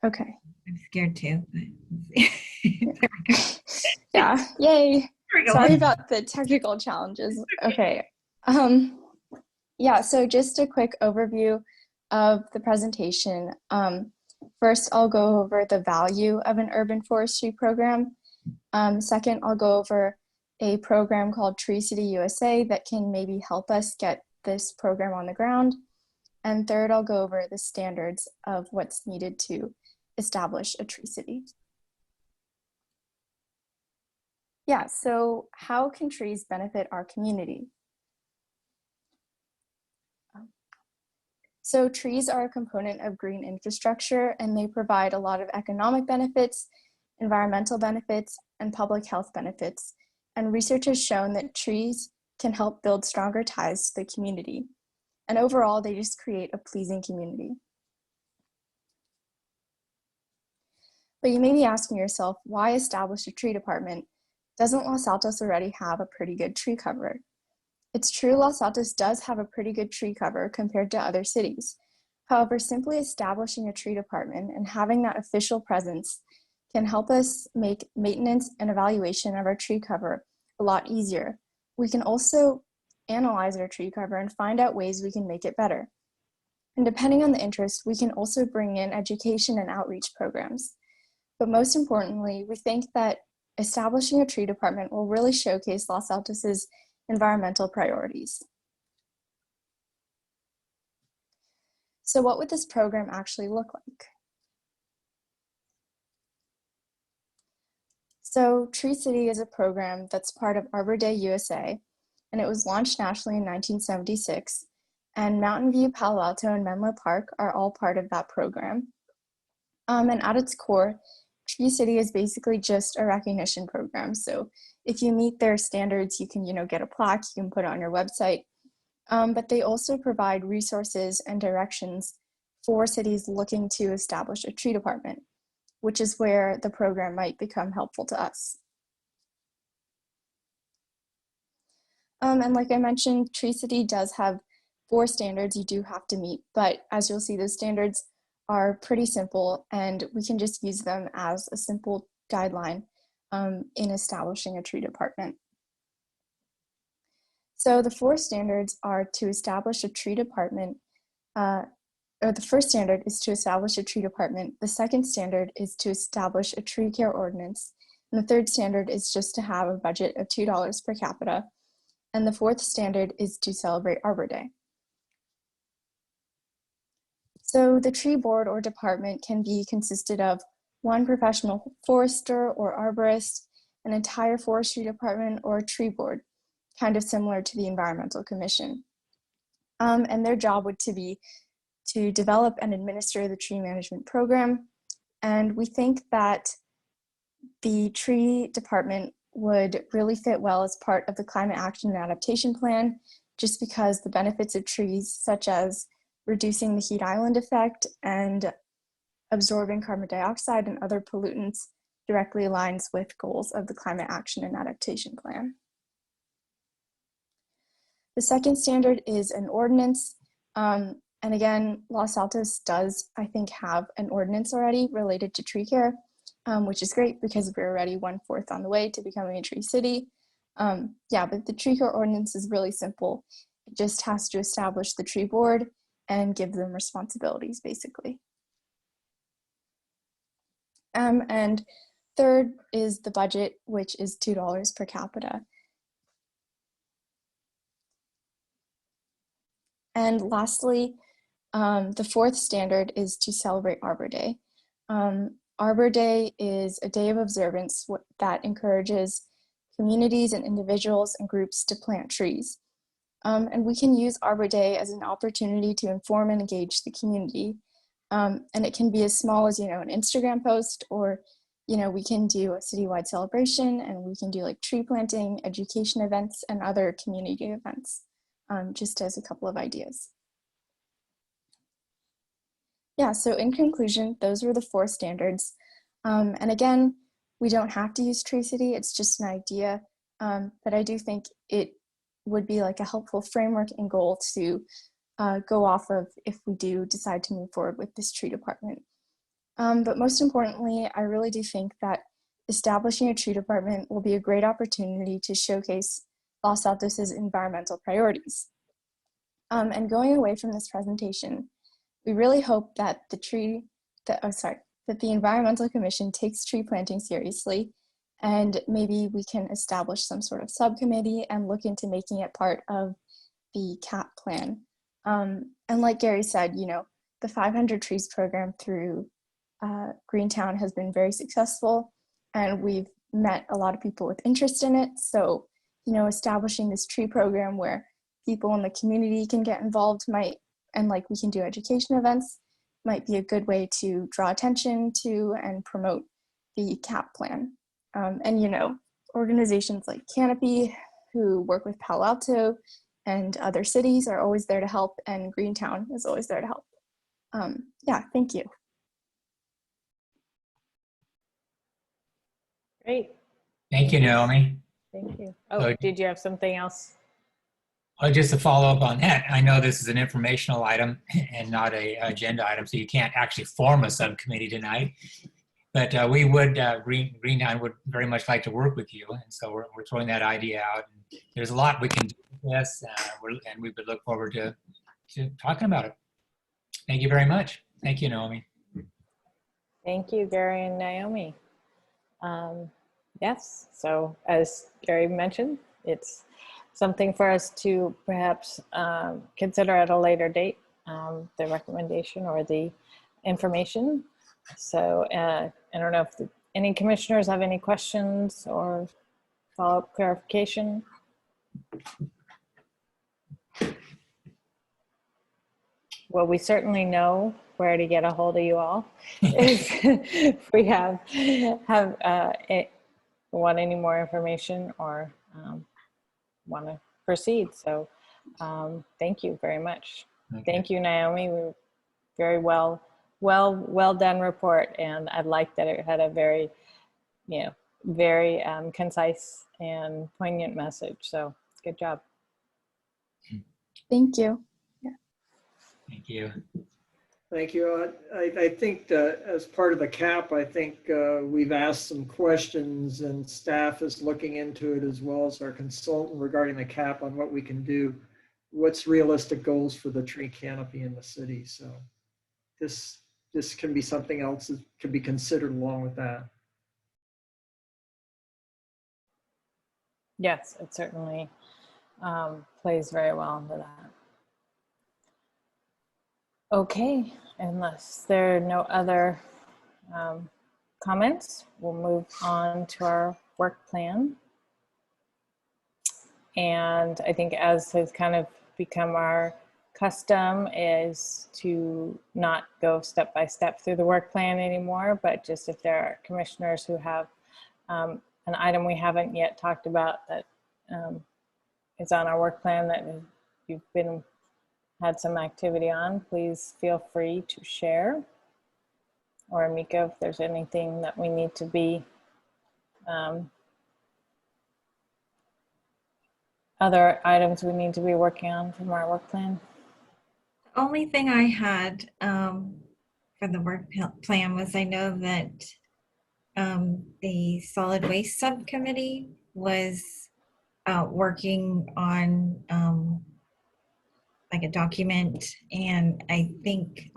S11: Okay.
S2: I'm scared too. But there we go.
S11: Yeah. Yay.
S2: There we go.
S11: Sorry about the technical challenges. Okay. Yeah, so just a quick overview of the presentation. First, I'll go over the value of an urban forestry program. Second, I'll go over a program called Tree City USA that can maybe help us get this program on the ground. And third, I'll go over the standards of what's needed to establish a tree city. Yeah, so how can trees benefit our community? So trees are a component of green infrastructure, and they provide a lot of economic benefits, environmental benefits, and public health benefits. And research has shown that trees can help build stronger ties to the community. And overall, they just create a pleasing community. But you may be asking yourself, why establish a tree department? Doesn't Los Altos already have a pretty good tree cover? It's true, Los Altos does have a pretty good tree cover compared to other cities. However, simply establishing a tree department and having that official presence can help us make maintenance and evaluation of our tree cover a lot easier. We can also analyze our tree cover and find out ways we can make it better. And depending on the interest, we can also bring in education and outreach programs. But most importantly, we think that establishing a tree department will really showcase Los Altos's environmental priorities. So what would this program actually look like? So Tree City is a program that's part of Arbor Day USA, and it was launched nationally in 1976, and Mountain View, Palo Alto, and Menlo Park are all part of that program. And at its core, Tree City is basically just a recognition program. So if you meet their standards, you can, get a plaque, you can put it on your website. But they also provide resources and directions for cities looking to establish a tree department, which is where the program might become helpful to us. And like I mentioned, Tree City does have 4 standards you do have to meet, but as you'll see, those standards are pretty simple, and we can just use them as a simple guideline in establishing a tree department. So the 4 standards are to establish a tree department, or the first standard is to establish a tree department. The second standard is to establish a tree care ordinance. And the third standard is just to have a budget of $2 per capita. And the fourth standard is to celebrate Arbor Day. So the tree board or department can be consisted of 1 professional forester or arborist, an entire forestry department, or a tree board, kind of similar to the Environmental Commission. And their job would be to develop and administer the tree management program. And we think that the tree department would really fit well as part of the Climate Action and Adaptation Plan, just because the benefits of trees, such as reducing the heat island effect and absorbing carbon dioxide and other pollutants, directly aligns with goals of the Climate Action and Adaptation Plan. The second standard is an ordinance. And again, Los Altos does, I think, have an ordinance already related to tree care, which is great because we're already 1/4 on the way to becoming a tree city. Yeah, but the tree care ordinance is really simple. It just has to establish the tree board and give them responsibilities, basically. And third is the budget, which is $2 per capita. And lastly, the fourth standard is to celebrate Arbor Day. Arbor Day is a day of observance that encourages communities and individuals and groups to plant trees. And we can use Arbor Day as an opportunity to inform and engage the community. And it can be as small as, an Instagram post, or, we can do a citywide celebration, and we can do like tree planting, education events, and other community events, just as a couple of ideas. Yeah, so in conclusion, those were the 4 standards. And again, we don't have to use Tree City, it's just an idea, but I do think it would be like a helpful framework and goal to go off of if we do decide to move forward with this tree department. But most importantly, I really do think that establishing a tree department will be a great opportunity to showcase Los Altos's environmental priorities. And going away from this presentation, we really hope that that the Environmental Commission takes tree planting seriously, and maybe we can establish some sort of subcommittee and look into making it part of the CAP plan. And like Gary said, you know, the 500 Trees program through Greentown has been very successful, and we've met a lot of people with interest in it. So, you know, establishing this tree program where people in the community can get involved and like we can do education events, might be a good way to draw attention to and promote the CAP plan. And, you know, organizations like Canopy, who work with Palo Alto and other cities, are always there to help, and Greentown is always there to help. Yeah, thank you.
S1: Great.
S10: Thank you, Naomi.
S1: Thank you. Oh, did you have something else?
S10: Well, just to follow up on that, I know this is an informational item and not a agenda item, so you can't actually form a subcommittee tonight. But we would, Greentown would very much like to work with you, and so we're throwing that idea out. And there's a lot we can do with this, and we would look forward to talking about it. Thank you very much. Thank you, Naomi.
S1: Thank you, Gary and Naomi. Yes, so as Gary mentioned, it's something for us to perhaps consider at a later date, the recommendation or the information. So I don't know if any commissioners have any questions or follow-up clarification. Well, we certainly know where to get a hold of you all if we want any more information or want to proceed. So thank you very much. Okay. Thank you, Naomi. We were very well done report, and I liked that it had a very, very concise and poignant message. So good job.
S11: Thank you. Yeah.
S10: Thank you.
S3: Thank you. I think as part of the CAP, I think we've asked some questions, and staff is looking into it, as well as our consultant, regarding the CAP on what we can do. What's realistic goals for the tree canopy in the city? So this can be something else that can be considered along with that.
S1: Yes, it certainly plays very well into that. Okay, unless there are no other comments, we'll move on to our work plan. And I think, as has kind of become our custom, is to not go step by step through the work plan anymore, but just if there are commissioners who have an item we haven't yet talked about that is on our work plan that you've had some activity on, please feel free to share. Or Mika, if there's anything that we need to be, other items we need to be working on from our work plan.
S2: The only thing I had for the work plan was, I know that the solid waste subcommittee was working on like a document, and I think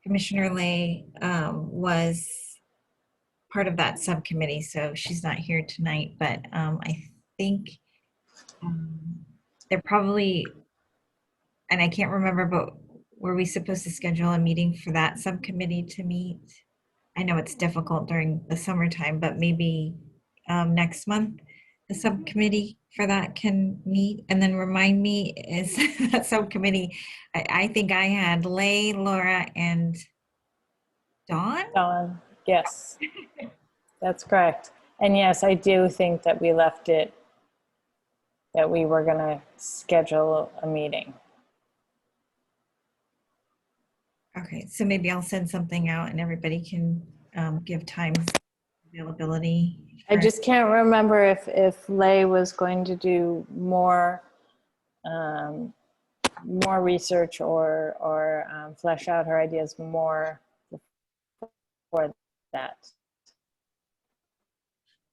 S2: Commissioner Lay was part of that subcommittee, so she's not here tonight, but I think they're probably, and I can't remember, but were we supposed to schedule a meeting for that subcommittee to meet? I know it's difficult during the summertime, but maybe next month the subcommittee for that can meet. And then remind me, is that subcommittee, I think I had Lay, Laura, and Dawn?
S1: Dawn, yes, that's correct. And yes, I do think that we left it that we were going to schedule a meeting.
S2: Okay, so maybe I'll send something out and everybody can give times availability.
S1: I just can't remember if Lay was going to do more research or flesh out her ideas more for that,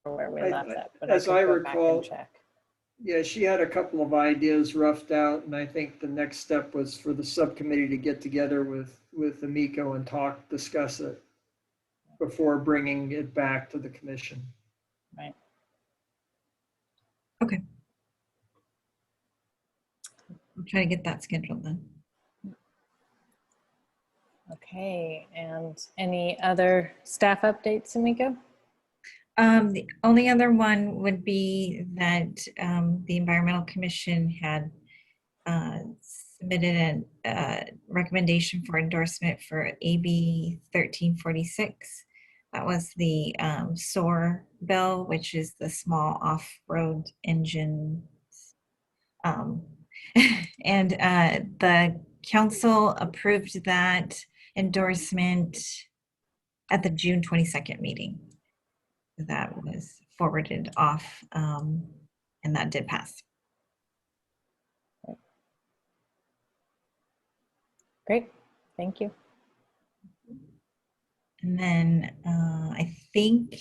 S1: or where we left that. But
S3: as I recall, Yeah, she had a couple of ideas roughed out, and I think the next step was for the subcommittee to get together with Amico and discuss it before bringing it back to the commission.
S1: Right.
S2: Okay. I'll try to get that scheduled then.
S1: Okay, and any other staff updates, Amiko?
S2: The only other one would be that the Environmental Commission had submitted a recommendation for endorsement for AB 1346. That was the SOAR bill, which is the small off-road engine. And the council approved that endorsement at the June 22nd meeting. That was forwarded off, and that did pass.
S1: Great, thank you.
S2: And then I think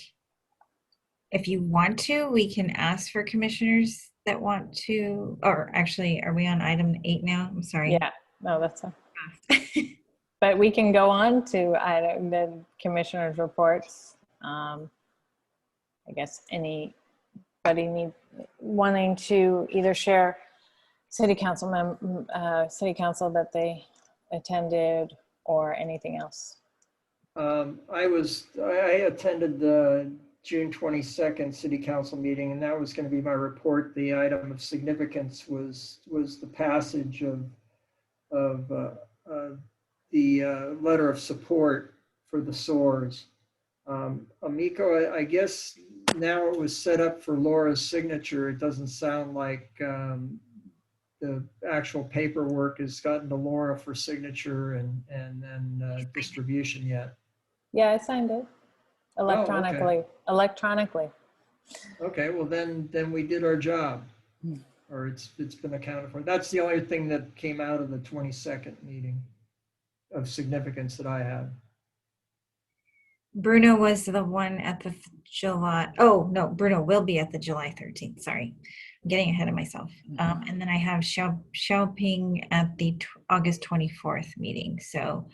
S2: if you want to, we can ask for commissioners that want to, or actually, are we on item 8 now? I'm sorry.
S1: Yeah, no, that's fine. But we can go on to the commissioners' reports. I guess anybody wanting to either share city council that they attended or anything else.
S3: I attended the June 22nd city council meeting, and that was going to be my report. The item of significance was the passage of the letter of support for the SOARs. Amico, I guess now it was set up for Laura's signature. It doesn't sound like the actual paperwork has gotten to Laura for signature and then distribution yet.
S1: Yeah, I signed it electronically.
S3: Oh, okay.
S1: Electronically.
S3: Okay, well then we did our job, or it's been accounted for. That's the only thing that came out of the 22nd meeting of significance that I had.
S2: Bruno was the one at the July. Oh no, Bruno will be at the July 13th. Sorry, I'm getting ahead of myself. And then I have Xiaoping at the August 24th meeting. So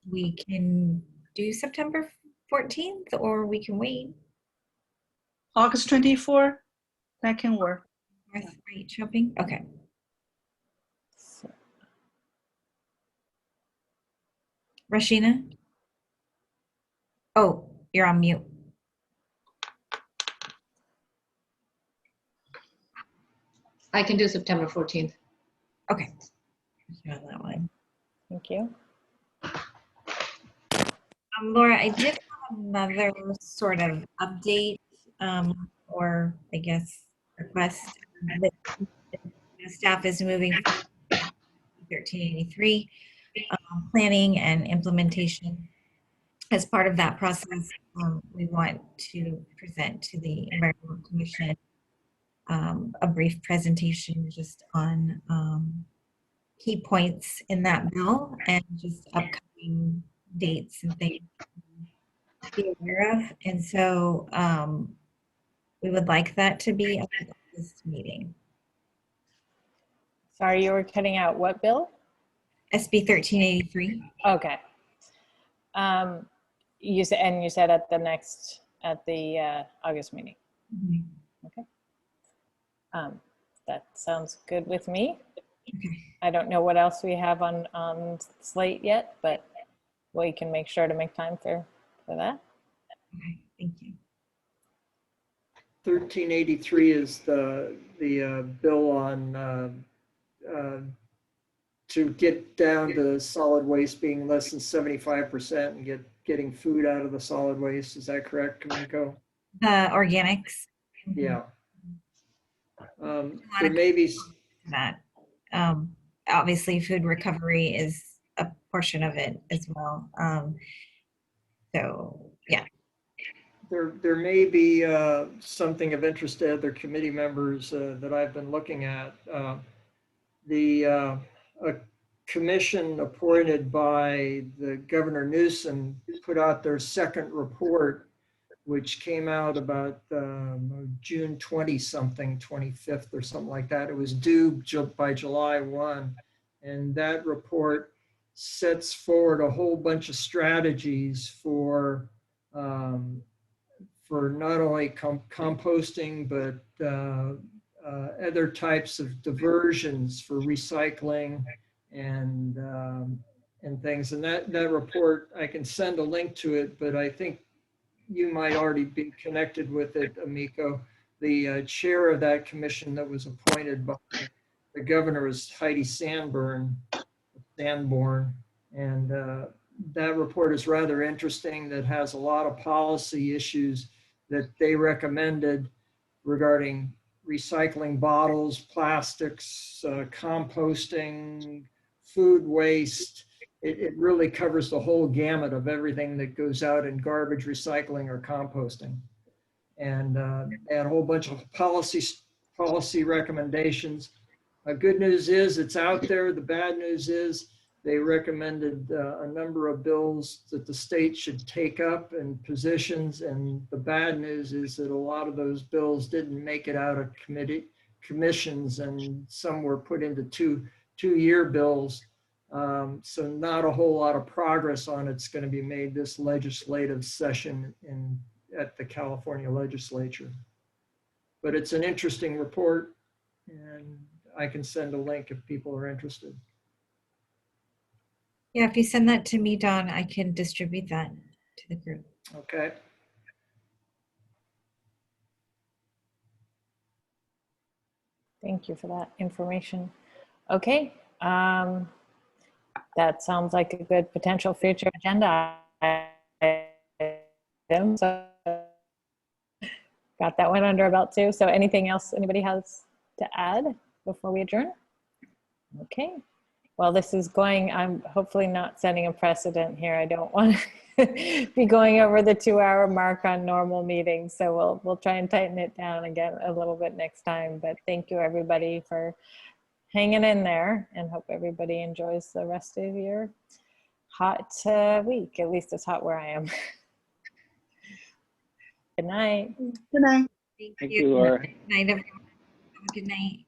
S2: we can do September 14th, or we can wait.
S7: August 24, that can work.
S2: Right, Xiaoping. Okay. Rashina. Oh, you're on mute.
S8: I can do September 14th.
S2: Okay. Got that one.
S1: Thank you.
S2: Laura, I did have another sort of update, or I guess request. That the staff is moving 1383 planning and implementation. As part of that process, we want to present to the Environmental Commission a brief presentation just on key points in that bill and just upcoming dates and things to be aware of. And so we would like that to be at this meeting.
S1: Sorry, you were cutting out what bill?
S2: SB 1383.
S1: Okay. You said at the August meeting.
S2: Mm-hmm.
S1: Okay. That sounds good with me.
S2: Okay.
S1: I don't know what else we have on slate yet, but we can make sure to make time for that.
S2: Okay, thank you.
S3: 1383 is the bill on to get down to solid waste being less than 75% and getting food out of the solid waste. Is that correct, Kamiko?
S2: Organics.
S3: Yeah. There may be
S2: that. Obviously, food recovery is a portion of it as well. So, yeah.
S3: There may be something of interest to other committee members that I've been looking at. A commission appointed by the Governor Newsom put out their second report which came out about June 20 something, 25th or something like that. It was due by July 1. And that report sets forward a whole bunch of strategies for not only composting, but other types of diversions for recycling and things. And that report, I can send a link to it, but I think you might already be connected with it, Amico. The chair of that commission that was appointed by the governor is Heidi Sanborn, and that report is rather interesting. That has a lot of policy issues that they recommended regarding recycling bottles, plastics, composting, food waste. It really covers the whole gamut of everything that goes out in garbage recycling or composting. And they had a whole bunch of policy recommendations. Good news is it's out there. The bad news is they recommended a number of bills that the state should take up and positions. And the bad news is that a lot of those bills didn't make it out of commissions, and some were put into two-year bills. So not a whole lot of progress on it's going to be made this legislative session at the California legislature. But it's an interesting report, and I can send a link if people are interested.
S2: Yeah, if you send that to me, Don, I can distribute that to the group.
S3: Okay.
S1: Thank you for that information. Okay. That sounds like a good potential future agenda item. So got that one under our belt too. So anything else anybody has to add before we adjourn? Okay. Well, this is going, I'm hopefully not setting a precedent here. I don't want to be going over the 2-hour mark on normal meetings. So we'll try and tighten it down again a little bit next time. But thank you everybody for hanging in there, and hope everybody enjoys the rest of your hot week. At least it's hot where I am. Good night.
S7: Good night.
S2: Thank
S9: Thank
S2: you.
S9: you, Laura.
S2: Good night, everyone. Have a good night.